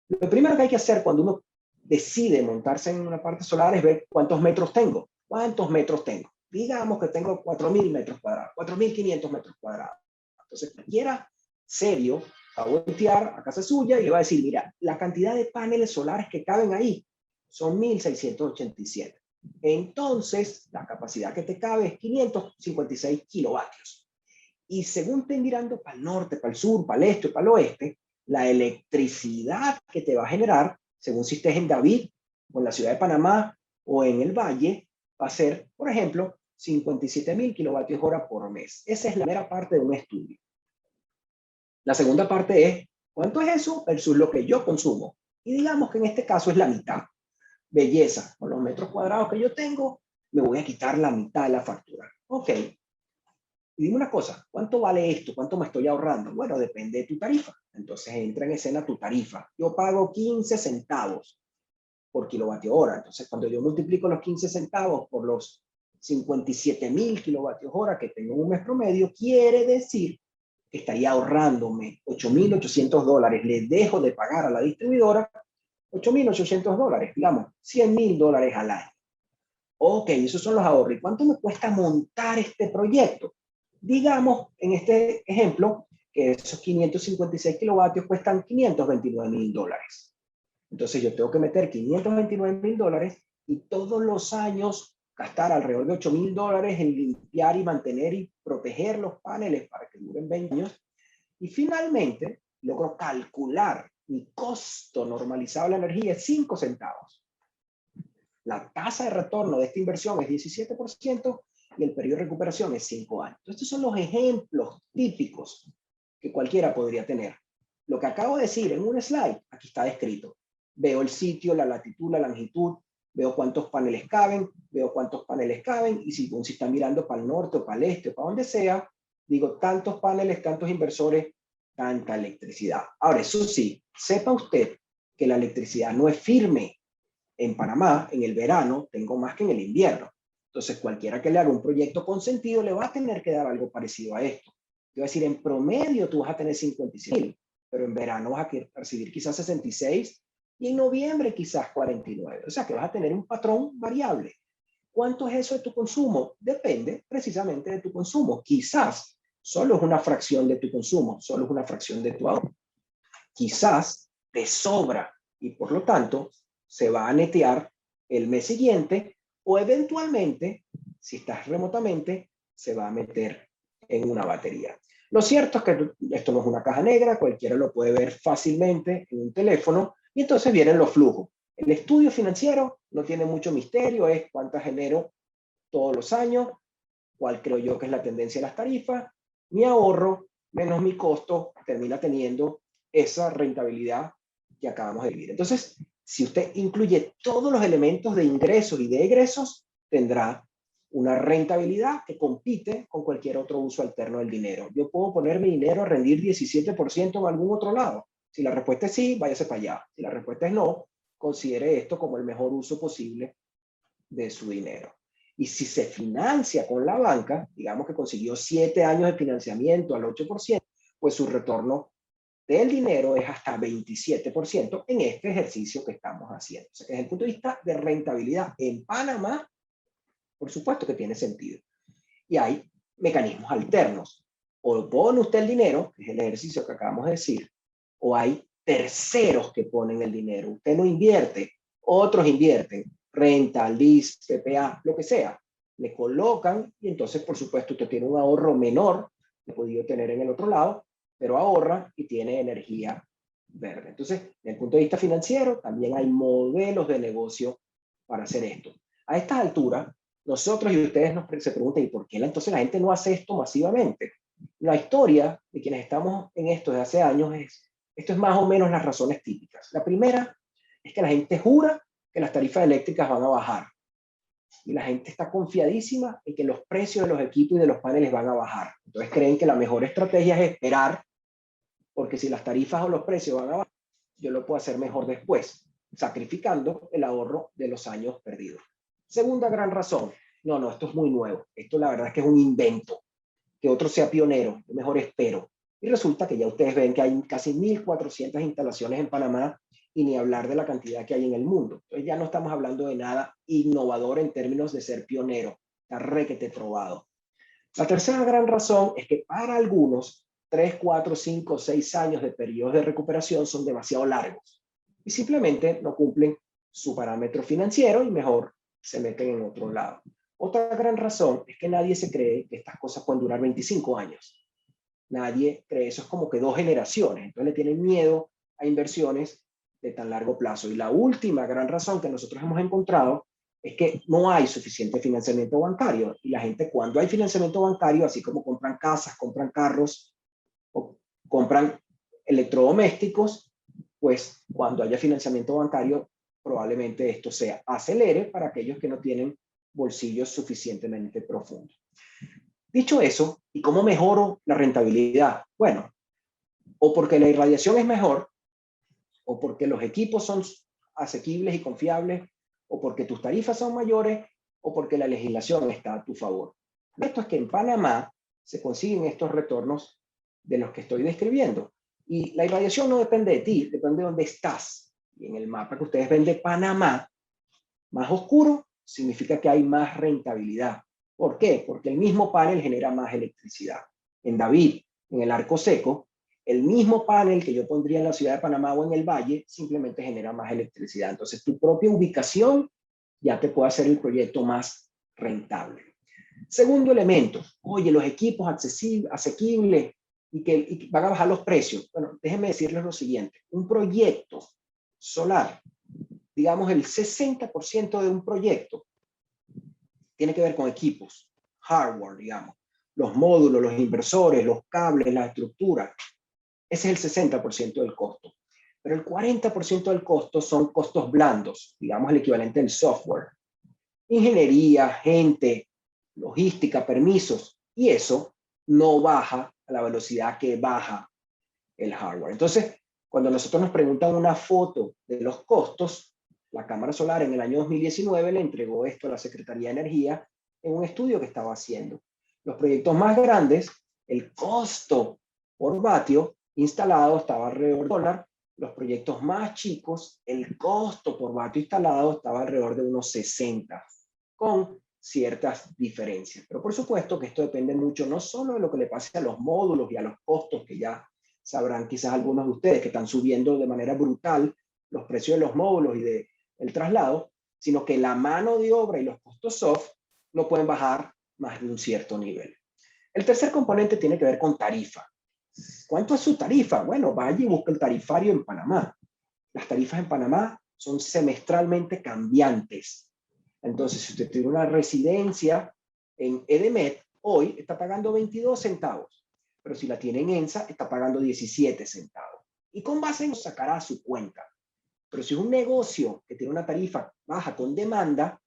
Lo primero que hay que hacer cuando uno decide montarse en una parte solar es ver cuántos metros tengo. ¿Cuántos metros tengo? Digamos que tengo 4.000 metros cuadrados, 4.500 metros cuadrados. Entonces, cualquiera serio va a voltear a casa suya y le va a decir, mira, la cantidad de paneles solares que caben ahí son 1.687. Entonces, la capacidad que te cabe es 556 kilovatios. Y según estén mirando para el norte, para el sur, para el este, para el oeste, la electricidad que te va a generar, según si estés en David, o en la ciudad de Panamá, o en el Valle, va a ser, por ejemplo, 57.000 kilovatios hora por mes. Esa es la primera parte de un estudio. La segunda parte es, ¿cuánto es eso versus lo que yo consumo? Y digamos que en este caso es la mitad. Belleza, con los metros cuadrados que yo tengo, me voy a quitar la mitad de la factura. Ok. Y dime una cosa, ¿cuánto vale esto? ¿Cuánto me estoy ahorrando? Bueno, depende de tu tarifa. Entonces entra en escena tu tarifa. Yo pago 15 centavos por kilovatio hora. Entonces cuando yo multiplico los 15 centavos por los 57.000 kilovatios hora que tengo en un mes promedio, quiere decir que estaría ahorrándome $8.800. Le dejo de pagar a la distribuidora $8.800, digamos, $100.000 al año. Ok, esos son los ahorros. ¿Y cuánto me cuesta montar este proyecto? Digamos, en este ejemplo, que esos 556 kilovatios cuestan $529.000. Entonces yo tengo que meter $529.000 y todos los años gastar alrededor de $8.000 en limpiar y mantener y proteger los paneles para que duren 20 años. Y finalmente logro calcular mi costo normalizado de la energía es 5 centavos. La tasa de retorno de esta inversión es 17% y el periodo de recuperación es 5 años. Entonces, estos son los ejemplos típicos que cualquiera podría tener. Lo que acabo de decir en un slide, aquí está descrito. Veo el sitio, la latitud, la longitud, veo cuántos paneles caben, y si están mirando para el norte o para el este o para donde sea, digo tantos paneles, tantos inversores, tanta electricidad. Ahora, eso sí, sepa usted que la electricidad no es firme. En Panamá, en el verano, tengo más que en el invierno. Entonces, cualquiera que le haga un proyecto con sentido le va a tener que dar algo parecido a esto. Te voy a decir, en promedio tú vas a tener 56.000, pero en verano vas a recibir quizás 66 y en noviembre quizás 49. O sea que vas a tener un patrón variable. ¿Cuánto es eso de tu consumo? Depende precisamente de tu consumo. Quizás solo es una fracción de tu consumo, solo es una fracción de tu ahorro. Quizás te sobra y por lo tanto se va a netear el mes siguiente o eventualmente, si estás remotamente, se va a meter en una batería. Lo cierto es que esto no es una caja negra, cualquiera lo puede ver fácilmente en un teléfono y entonces vienen los flujos. El estudio financiero no tiene mucho misterio, es cuántas genero todos los años, cuál creo yo que es la tendencia de las tarifas, mi ahorro menos mi costo termina teniendo esa rentabilidad que acabamos de vivir. Entonces, si usted incluye todos los elementos de ingresos y de egresos, tendrá una rentabilidad que compite con cualquier otro uso alterno del dinero. Yo puedo poner mi dinero a rendir 17% en algún otro lado. Si la respuesta es sí, váyase para allá. Si la respuesta es no, considere esto como el mejor uso posible de su dinero. Y si se financia con la banca, digamos que consiguió 7 años de financiamiento al 8%, pues su retorno del dinero es hasta 27% en este ejercicio que estamos haciendo. O sea, que desde el punto de vista de rentabilidad en Panamá, por supuesto que tiene sentido. Y hay mecanismos alternos. O pone usted el dinero, que es el ejercicio que acabamos de decir, o hay terceros que ponen el dinero. Usted no invierte, otros invierten, renta, lease, PPA, lo que sea. Le colocan y entonces, por supuesto, usted tiene un ahorro menor que podido tener en el otro lado, pero ahorra y tiene energía verde. Entonces, desde el punto de vista financiero, también hay modelos de negocio para hacer esto. A estas alturas, nosotros y ustedes se preguntan, ¿y por qué entonces la gente no hace esto masivamente? La historia de quienes estamos en esto desde hace años esto es más o menos las razones típicas. La primera es que la gente jura que las tarifas eléctricas van a bajar. Y la gente está confiadísima en que los precios de los equipos y de los paneles van a bajar. Entonces creen que la mejor estrategia es esperar, porque si las tarifas o los precios van a bajar, yo lo puedo hacer mejor después, sacrificando el ahorro de los años perdidos. Segunda gran razón, no, esto es muy nuevo. Esto la verdad es que es un invento. Que otro sea pionero, yo mejor espero. Y resulta que ya ustedes ven que hay casi 1.400 instalaciones en Panamá y ni hablar de la cantidad que hay en el mundo. Entonces ya no estamos hablando de nada innovador en términos de ser pionero. Está requete probado. La tercera gran razón es que para algunos 3, 4, 5, 6 años de periodos de recuperación son demasiado largos y simplemente no cumplen su parámetro financiero y mejor se meten en otro lado. Otra gran razón es que nadie se cree que estas cosas pueden durar 25 años. Nadie cree eso, es como que 2 generaciones. Entonces le tienen miedo a inversiones de tan largo plazo. Y la última gran razón que nosotros hemos encontrado es que no hay suficiente financiamiento bancario. Y la gente, cuando hay financiamiento bancario, así como compran casas, compran carros o compran electrodomésticos, pues cuando haya financiamiento bancario, probablemente esto se acelere para aquellos que no tienen bolsillos suficientemente profundos. Dicho eso, ¿y cómo mejoro la rentabilidad? Bueno, o porque la irradiación es mejor, o porque los equipos son asequibles y confiables, o porque tus tarifas son mayores, o porque la legislación está a tu favor. Esto es que en Panamá se consiguen estos retornos de los que estoy describiendo. Y la irradiación no depende de ti, depende de dónde estás. Y en el mapa que ustedes ven de Panamá, más oscuro, significa que hay más rentabilidad. ¿Por qué? Porque el mismo panel genera más electricidad. En David, en el Arco Seco, el mismo panel que yo pondría en la ciudad de Panamá o en el Valle, simplemente genera más electricidad. Entonces, tu propia ubicación ya te puede hacer el proyecto más rentable. Segundo elemento, oye, los equipos asequibles y que van a bajar los precios. Bueno, déjenme decirles lo siguiente. Un proyecto solar, digamos el 60% de un proyecto, tiene que ver con equipos, hardware, digamos, los módulos, los inversores, los cables, la estructura. Ese es el 60% del costo. Pero el 40% del costo son costos blandos, digamos el equivalente del software. Ingeniería, gente, logística, permisos. Y eso no baja a la velocidad que baja el hardware. Entonces, cuando nosotros nos preguntan una foto de los costos, la Cámara Solar en el año 2019 le entregó esto a la Secretaría de Energía en un estudio que estaba haciendo. Los proyectos más grandes, el costo por vatio instalado estaba alrededor del dólar, los proyectos más chicos, el costo por vatio instalado estaba alrededor de unos 60, con ciertas diferencias. Pero por supuesto que esto depende mucho no solo de lo que le pase a los módulos y a los costos, que ya sabrán quizás algunos de ustedes que están subiendo de manera brutal los precios de los módulos y del traslado, sino que la mano de obra y los costos soft no pueden bajar más de un cierto nivel. El tercer componente tiene que ver con tarifa. ¿Cuánto es su tarifa? Bueno, vaya y busque el tarifario en Panamá. Las tarifas en Panamá son semestralmente cambiantes. Entonces, si usted tiene una residencia en EDEMED, hoy está pagando 22 centavos, pero si la tiene en ENSA, está pagando 17 centavos. Y con base en eso sacará su cuenta. Pero si es un negocio que tiene una tarifa baja con demanda,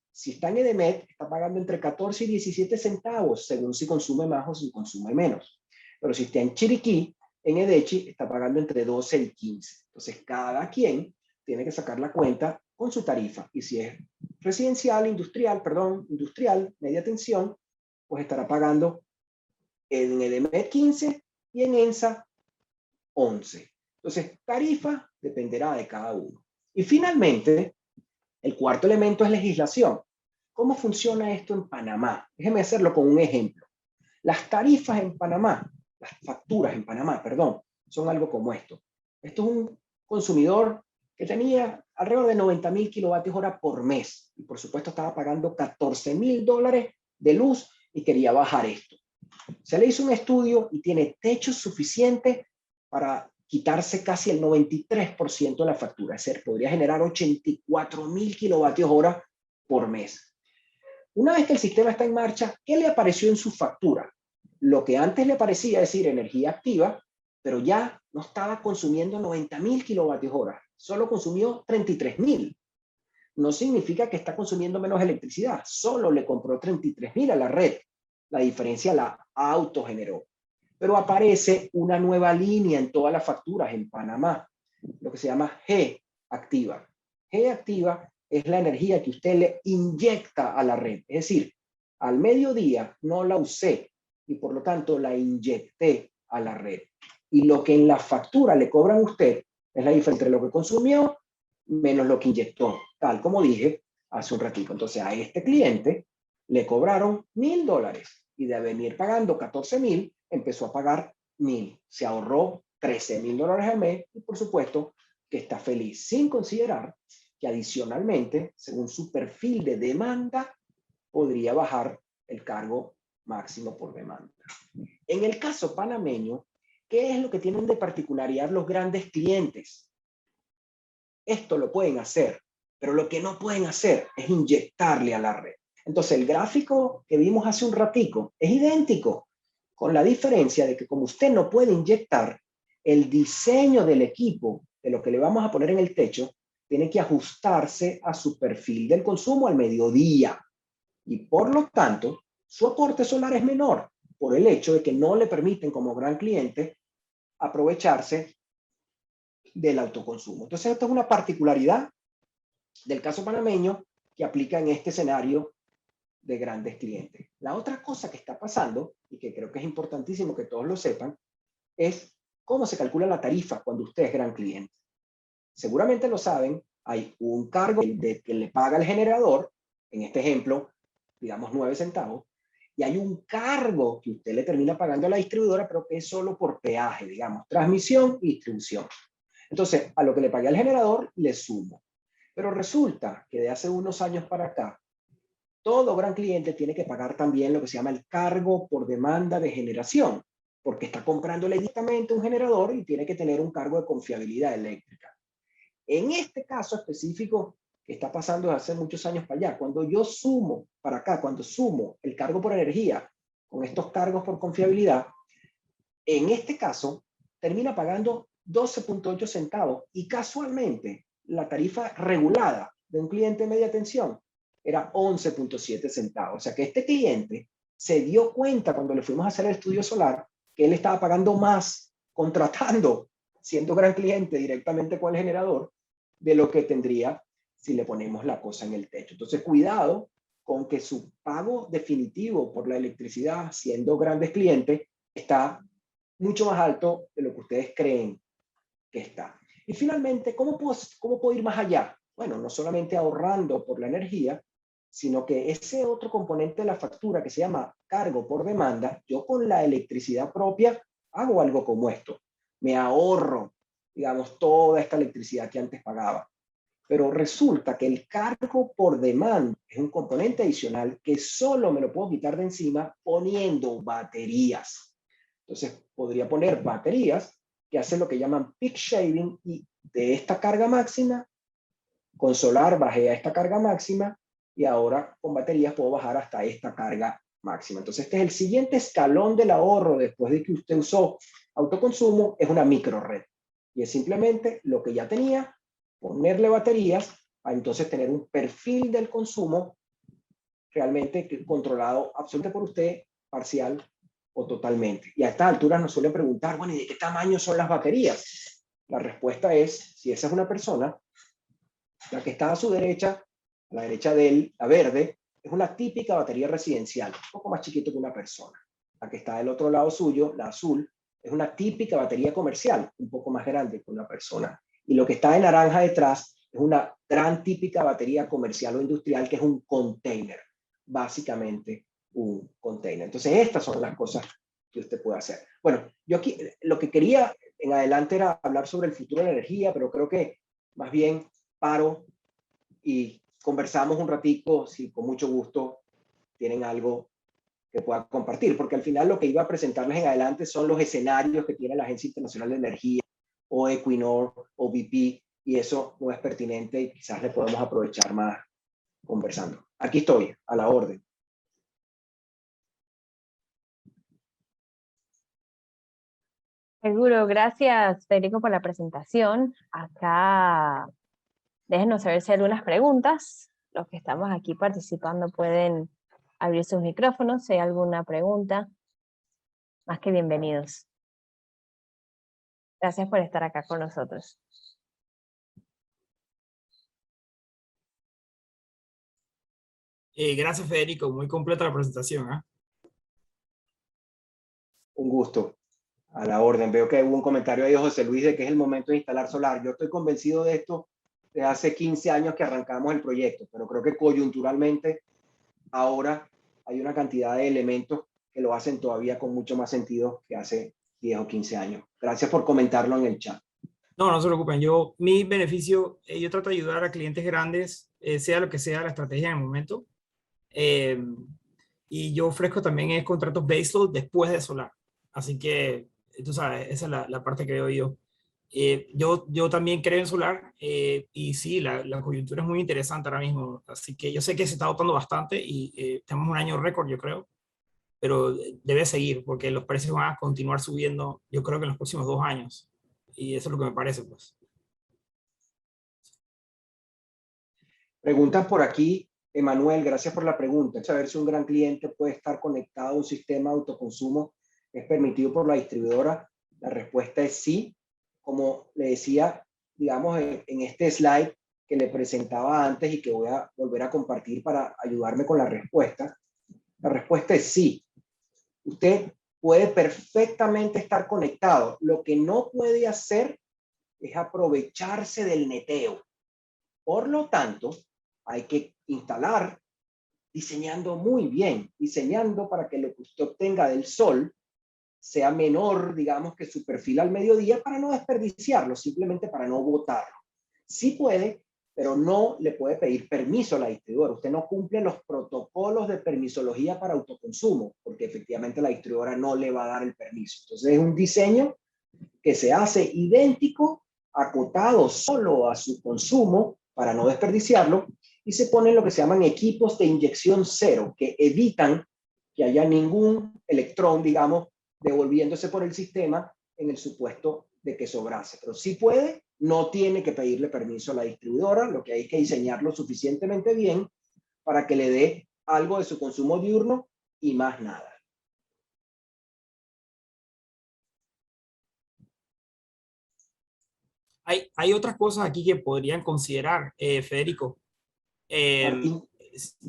si está en EDEMED, está pagando entre 14 y 17 centavos, según si consume más o si consume menos. Pero si está en Chiriquí, en EDECHI, está pagando entre 12 y 15. Entonces, cada quien tiene que sacar la cuenta con su tarifa. Y si es residencial, industrial, media tensión, pues estará pagando en EDEMED 15 y en ENSA 11. Entonces, tarifa dependerá de cada uno. Y finalmente, el cuarto elemento es legislación. ¿Cómo funciona esto en Panamá? Déjeme hacerlo con un ejemplo. Las tarifas en Panamá, las facturas en Panamá, perdón, son algo como esto. Esto es un consumidor que tenía alrededor de 90,000 kilovatios hora por mes. Y por supuesto estaba pagando $14,000 de luz y quería bajar esto. Se le hizo un estudio y tiene techo suficiente para quitarse casi el 93% de la factura. Es decir, podría generar 84,000 kilovatios hora por mes. Una vez que el sistema está en marcha, ¿qué le apareció en su factura? Lo que antes le parecía, decir, energía activa, pero ya no estaba consumiendo 90,000 kilovatios hora, solo consumió 33,000. No significa que está consumiendo menos electricidad, solo le compró 33,000 a la red. La diferencia la autogeneró. Pero aparece una nueva línea en todas las facturas en Panamá, lo que se llama G activa. G activa es la energía que usted le inyecta a la red. Es decir, al mediodía no la usé y por lo tanto la inyecté a la red. Y lo que en la factura le cobran a usted es la diferencia entre lo que consumió menos lo que inyectó, tal como dije hace un ratito. Entonces a este cliente le cobraron $1,000 y de venir pagando 14,000, empezó a pagar 1,000. Se ahorró $13,000 al mes y por supuesto que está feliz, sin considerar que adicionalmente, según su perfil de demanda, podría bajar el cargo máximo por demanda. En el caso panameño, ¿qué es lo que tienen de particularidad los grandes clientes? Esto lo pueden hacer, pero lo que no pueden hacer es inyectarle a la red. Entonces, el gráfico que vimos hace un ratico es idéntico, con la diferencia de que como usted no puede inyectar, el diseño del equipo, de lo que le vamos a poner en el techo, tiene que ajustarse a su perfil del consumo al mediodía. Y por lo tanto, su aporte solar es menor, por el hecho de que no le permiten como gran cliente aprovecharse del autoconsumo. Entonces, esto es una particularidad del caso panameño que aplica en este escenario de grandes clientes. La otra cosa que está pasando, y que creo que es importantísimo que todos lo sepan, es cómo se calcula la tarifa cuando usted es gran cliente. Seguramente lo saben, hay un cargo que le paga el generador, en este ejemplo, digamos 9 centavos, y hay un cargo que usted le termina pagando a la distribuidora, pero que es solo por peaje, digamos, transmisión y distribución. Entonces, a lo que le pagué al generador, le sumo. Pero resulta que de hace unos años para acá, todo gran cliente tiene que pagar también lo que se llama el cargo por demanda de generación, porque está comprándole directamente un generador y tiene que tener un cargo de confiabilidad eléctrica. En este caso específico que está pasando desde hace muchos años para allá, cuando yo sumo para acá, cuando sumo el cargo por energía con estos cargos por confiabilidad, en este caso termina pagando 12,8 centavos y casualmente la tarifa regulada de un cliente de media tensión era 11,7 centavos. O sea que este cliente se dio cuenta cuando le fuimos a hacer el estudio solar que él estaba pagando más contratando, siendo gran cliente directamente con el generador, de lo que tendría si le ponemos la cosa en el techo. Entonces, cuidado con que su pago definitivo por la electricidad, siendo grandes clientes, está mucho más alto de lo que ustedes creen que está. Y finalmente, ¿cómo puedo ir más allá? Bueno, no solamente ahorrando por la energía, sino que ese otro componente de la factura que se llama cargo por demanda, yo con la electricidad propia hago algo como esto. Me ahorro, digamos, toda esta electricidad que antes pagaba. Pero resulta que el cargo por demanda es un componente adicional que solo me lo puedo quitar de encima poniendo baterías. Entonces, podría poner baterías que hacen lo que llaman peak shaving y de esta carga máxima, con solar bajé a esta carga máxima y ahora con baterías puedo bajar hasta esta carga máxima. Entonces, este es el siguiente escalón del ahorro después de que usted usó autoconsumo, es una micro red. Y es simplemente lo que ya tenía, ponerle baterías a entonces tener un perfil del consumo realmente controlado absolutamente por usted, parcial o totalmente. Y a estas alturas nos suelen preguntar, bueno, ¿y de qué tamaño son las baterías? La respuesta es, si esa es una persona, la que está a su derecha, a la derecha de él, la verde, es una típica batería residencial, un poco más chiquito que una persona. La que está del otro lado suyo, la azul, es una típica batería comercial, un poco más grande que una persona. Y lo que está en naranja detrás es una gran típica batería comercial o industrial que es un container, básicamente un container. Entonces, estas son las cosas que usted puede hacer. Bueno, yo aquí lo que quería en adelante era hablar sobre el futuro de la energía, pero creo que más bien paro y conversamos un ratico, si con mucho gusto tienen algo que pueda compartir, porque al final lo que iba a presentarles en adelante son los escenarios que tiene la Agencia Internacional de Energía o Equinor o BP, y eso no es pertinente y quizás le podemos aprovechar más conversando. Aquí estoy, a la orden. Seguro, gracias Federico por la presentación. Acá déjenos saber si hay algunas preguntas. Los que estamos aquí participando pueden abrir sus micrófonos si hay alguna pregunta. Más que bienvenidos. Gracias por estar acá con nosotros. Gracias, Federico. Muy completa la presentación. Un gusto. A la orden. Veo que hubo un comentario ahí de José Luis de que es el momento de instalar solar. Yo estoy convencido de esto desde hace 15 años que arrancamos el proyecto, pero creo que coyunturalmente ahora hay una cantidad de elementos que lo hacen todavía con mucho más sentido que hace 10 o 15 años. Gracias por comentarlo en el chat. No, no se preocupen. Mi beneficio, yo trato de ayudar a clientes grandes, sea lo que sea la estrategia en el momento. Y yo ofrezco también contratos baseload después de solar. Así que, tú sabes, esa es la parte que veo yo. Yo también creo en solar y sí, la coyuntura es muy interesante ahora mismo. Así que yo sé que se está votando bastante y tenemos un año récord, yo creo, pero debe seguir porque los precios van a continuar subiendo, yo creo que en los próximos 2 años. Y eso es lo que me parece, pues. Preguntas por aquí. Emanuel, gracias por la pregunta. Saber si un gran cliente puede estar conectado a un sistema de autoconsumo es permitido por la distribuidora. La respuesta es sí. Como le decía, digamos, en este slide que le presentaba antes y que voy a volver a compartir para ayudarme con la respuesta es sí. Usted puede perfectamente estar conectado. Lo que no puede hacer es aprovecharse del neteo. Por lo tanto, hay que instalar diseñando muy bien, diseñando para que lo que usted obtenga del sol sea menor, digamos, que su perfil al mediodía para no desperdiciarlo, simplemente para no botarlo. Sí puede, pero no le puede pedir permiso a la distribuidora. Usted no cumple los protocolos de permisología para autoconsumo, porque efectivamente la distribuidora no le va a dar el permiso. Entonces es un diseño que se hace idéntico, acotado solo a su consumo para no desperdiciarlo, y se ponen lo que se llaman equipos de inyección cero, que evitan que haya ningún electrón, digamos, devolviéndose por el sistema en el supuesto de que sobrase. Pero sí puede, no tiene que pedirle permiso a la distribuidora, lo que hay que diseñarlo suficientemente bien para que le dé algo de su consumo diurno y más nada. Hay otras cosas aquí que podrían considerar, Federico.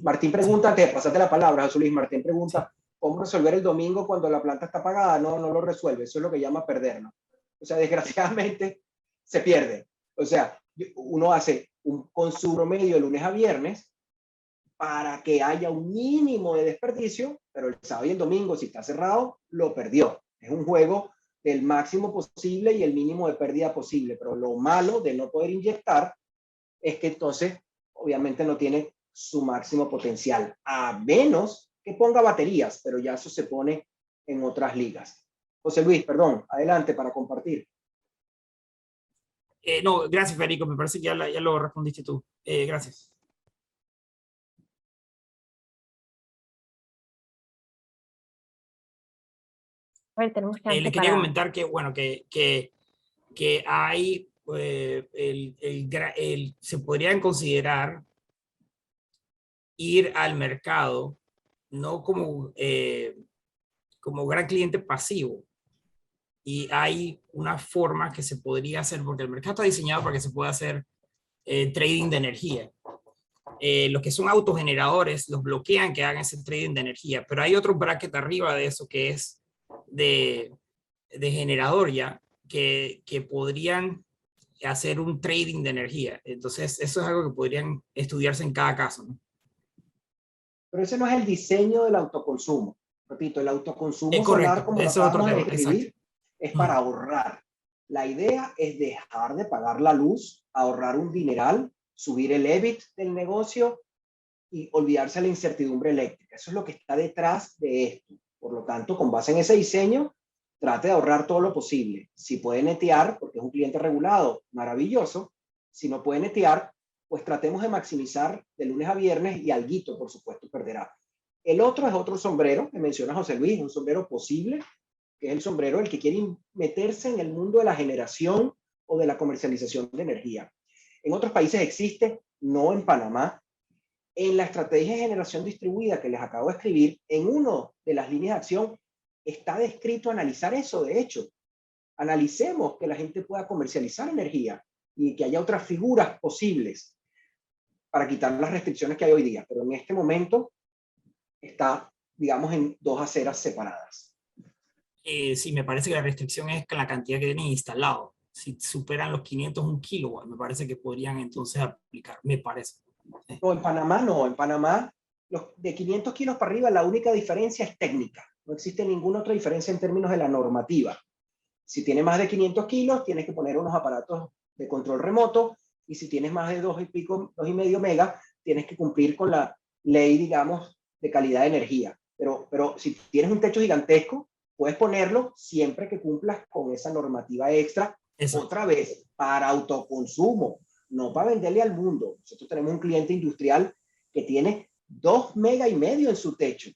Martín pregunta, te pasaste la palabra, José Luis. Martín pregunta, Sí. ¿cómo resolver el domingo cuando la planta está apagada? No lo resuelve, eso es lo que llama perderlo. O sea, desgraciadamente se pierde. O sea, uno hace un consumo medio de lunes a viernes para que haya un mínimo de desperdicio, pero el sábado y el domingo, si está cerrado, lo perdió. Es un juego del máximo posible y el mínimo de pérdida posible, pero lo malo de no poder inyectar es que entonces obviamente no tiene su máximo potencial, a menos que ponga baterías, pero ya eso se pone en otras ligas. José Luis, perdón, adelante para compartir. No, gracias, Federico, me parece que ya lo respondiste tú. Gracias. A ver, tenemos chance Le quería para... comentar que, bueno, que hay, se podrían considerar ir al mercado no como, como gran cliente pasivo. Y hay una forma que se podría hacer, porque el mercado está diseñado para que se pueda hacer trading de energía. Los que son autogeneradores los bloquean que hagan ese trading de energía, pero hay otro bracket arriba de eso que es de generador ya, que podrían hacer un trading de energía. Entonces, eso es algo que podrían estudiarse en cada caso, ¿no? Pero ese no es el diseño del autoconsumo. Repito, el autoconsumo solar, Correcto, como lo eso es otro acabamos de tema, describir, exacto. es para ahorrar. La idea es dejar de pagar la luz, ahorrar un dineral, subir el EBIT del negocio y olvidarse de la incertidumbre eléctrica. Eso es lo que está detrás de esto. Por lo tanto, con base en ese diseño, trate de ahorrar todo lo posible. Si puede netear, porque es un cliente regulado, maravilloso. Si no puede netear, pues tratemos de maximizar de lunes a viernes y alguito, por supuesto, perderá. El otro es otro sombrero que menciona José Luis, un sombrero posible, que es el sombrero del que quiere meterse en el mundo de la generación o de la comercialización de energía. En otros países existe, no en Panamá. En la estrategia de generación distribuida que les acabo de escribir, en una de las líneas de acción está descrito analizar eso. De hecho, analicemos que la gente pueda comercializar energía y que haya otras figuras posibles para quitar las restricciones que hay hoy día. Pero en este momento está, digamos, en dos aceras separadas. Sí, me parece que la restricción es la cantidad que tienen instalado. Si superan los 501 kilowatts, me parece que podrían entonces aplicar, me parece. No, en Panamá no. En Panamá, los de 500 kilos para arriba, la única diferencia es técnica. No existe ninguna otra diferencia en términos de la normativa. Si tienes más de 500 kilos, tienes que poner unos aparatos de control remoto, y si tienes más de 2,5 megas, tienes que cumplir con la ley, digamos, de calidad de energía. Pero si tienes un techo gigantesco, puedes ponerlo siempre que cumplas con esa normativa extra. Exacto. Otra vez, para autoconsumo, no para venderle al mundo. Nosotros tenemos un cliente industrial que tiene 2,5 megas en su techo,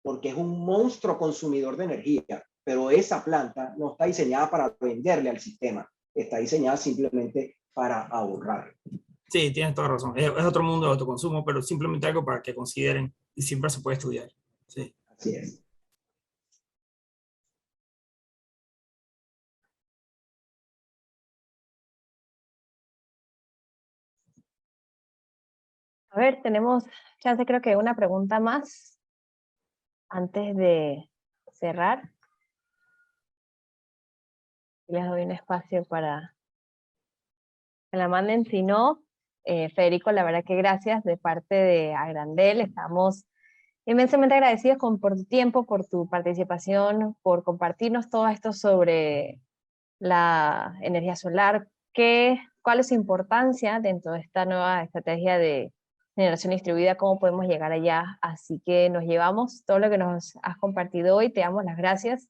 porque es un monstruo consumidor de energía, pero esa planta no está diseñada para venderle al sistema, está diseñada simplemente para ahorrar. Sí, tienes toda razón. Es otro mundo de autoconsumo, pero simplemente algo para que consideren y siempre se puede estudiar. Sí. Así es. A ver, tenemos chance, creo que una pregunta más antes de cerrar. Les doy un espacio para que la manden. Si no, Federico, la verdad que gracias de parte de Agrandel. Estamos inmensamente agradecidos por tu tiempo, por tu participación, por compartirnos todo esto sobre la energía solar, cuál es su importancia dentro de esta nueva estrategia de generación distribuida, cómo podemos llegar allá. Así que nos llevamos todo lo que nos has compartido hoy. Te damos las gracias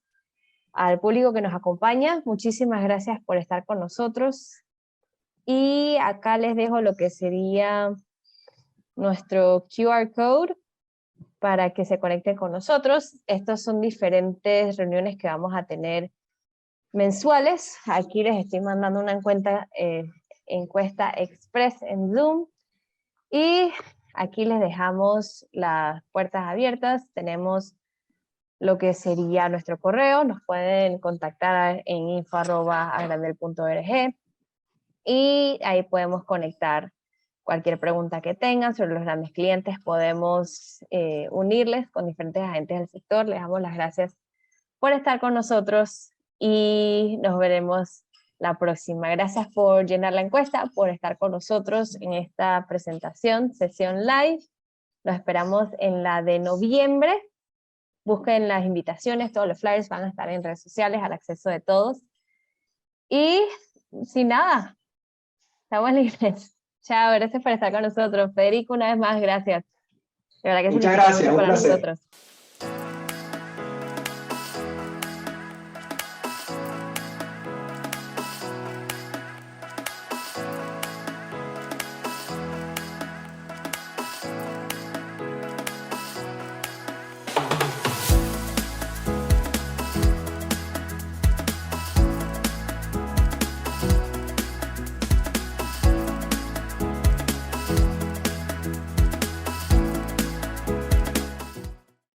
al público que nos acompaña. Muchísimas gracias por estar con nosotros. Y acá les dejo lo que sería nuestro QR code para que se conecten con nosotros. Estas son diferentes reuniones que vamos a tener mensuales. Aquí les estoy mandando una encuesta express en Zoom. Y aquí les dejamos las puertas abiertas. Tenemos lo que sería nuestro correo. Nos pueden contactar en info@agrandel.org y ahí podemos conectar cualquier pregunta que tengan sobre los grandes clientes. Podemos unirles con diferentes agentes del sector. Les damos las gracias por estar con nosotros y nos veremos la próxima. Gracias por llenar la encuesta, por estar con nosotros en esta presentación, sesión live. Los esperamos en la de noviembre. Busquen las invitaciones, todos los flyers van a estar en redes sociales al acceso de todos. Y sin nada, estamos libres. Chao, gracias por estar con nosotros. Federico, una vez más, gracias. De verdad que Muchas significa gracias, mucho un para placer. nosotros.